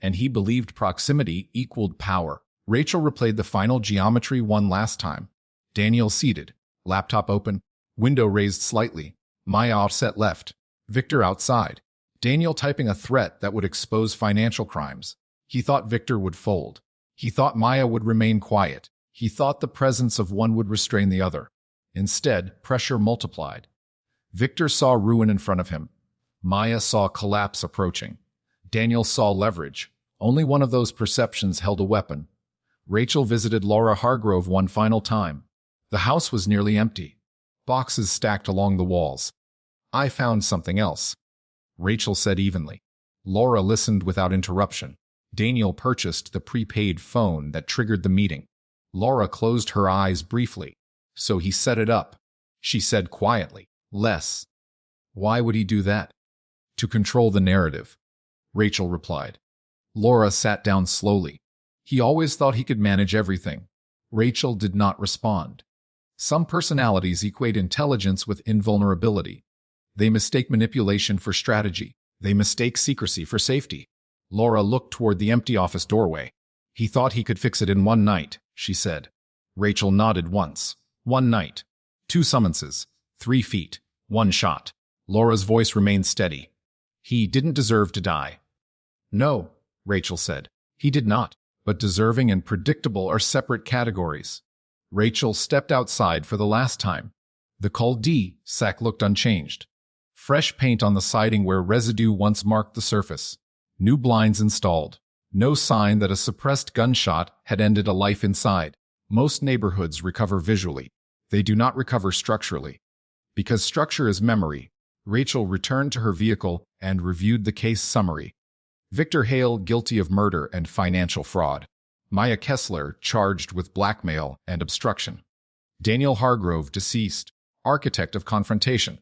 [SPEAKER 1] And he believed proximity equaled power. Rachel replayed the final geometry one last time. Daniel seated, laptop open, window raised slightly, Maya offset left, Victor outside, Daniel typing a threat that would expose financial crimes. He thought Victor would fold. He thought Maya would remain quiet. He thought the presence of one would restrain the other. Instead, pressure multiplied. Victor saw ruin in front of him. Maya saw collapse approaching. Daniel saw leverage. Only one of those perceptions held a weapon. Rachel visited Laura Hargrove one final time. The house was nearly empty. Boxes stacked along the walls. "I found something else," Rachel said evenly. Laura listened without interruption. Daniel purchased the prepaid phone that triggered the meeting. Laura closed her eyes briefly. "So he set it up," she said quietly. "Less." "Why would he do that?" "To control the narrative," Rachel replied. Laura sat down slowly. "He always thought he could manage everything." Rachel did not respond. Some personalities equate intelligence with invulnerability. They mistake manipulation for strategy. They mistake secrecy for safety. Laura looked toward the empty office doorway. "He thought he could fix it in one night," she said. Rachel nodded once. "One night. 2 summonses. 3 feet. 1 shot." Laura's voice remained steady. "He didn't deserve to die." "No," Rachel said. "He did not. But deserving and predictable are separate categories." Rachel stepped outside for the last time. The cul-de-sac looked unchanged. Fresh paint on the siding where residue once marked the surface. New blinds installed. No sign that a suppressed gunshot had ended a life inside. Most neighborhoods recover visually. They do not recover structurally. Because structure is memory, Rachel returned to her vehicle and reviewed the case summary. Victor Hale guilty of murder and financial fraud. Maya Kessler charged with blackmail and obstruction. Daniel Hargrove deceased, architect of confrontation.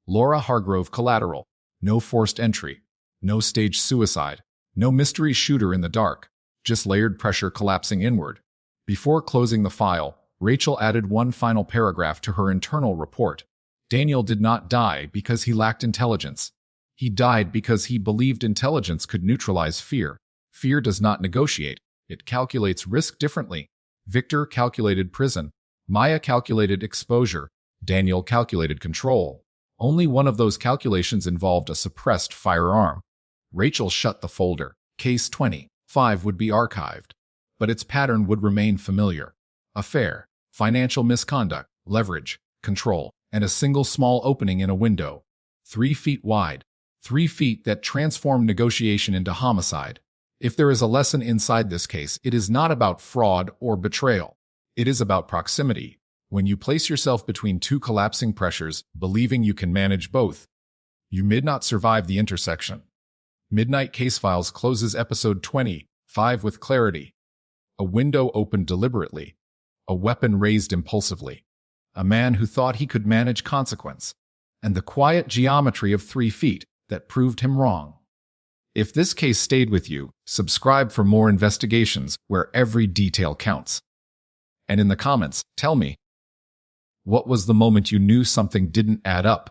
[SPEAKER 1] Laura Hargrove collateral. No forced entry. No staged suicide. No mystery shooter in the dark. Just layered pressure collapsing inward. Before closing the file, Rachel added one final paragraph to her internal report. Daniel did not die because he lacked intelligence. He died because he believed intelligence could neutralize fear. Fear does not negotiate. It calculates risk differently. Victor calculated prison. Maya calculated exposure. Daniel calculated control. Only one of those calculations involved a suppressed firearm. Rachel shut the folder. Case 25 would be archived, but its pattern would remain familiar. Affair, financial misconduct, leverage, control, and a single small opening in a window. 3 feet wide. 3 feet that transformed negotiation into homicide. If there is a lesson inside this case, it is not about fraud or betrayal. It is about proximity. When you place yourself between 2 collapsing pressures, believing you can manage both, you may not survive the intersection. Midnight Casefiles closes episode 25 with clarity. A window opened deliberately. A weapon raised impulsively. A man who thought he could manage consequence. And the quiet geometry of 3 feet that proved him wrong. If this case stayed with you, subscribe for more investigations where every detail counts. And in the comments, tell me, what was the moment you knew something didn't add up?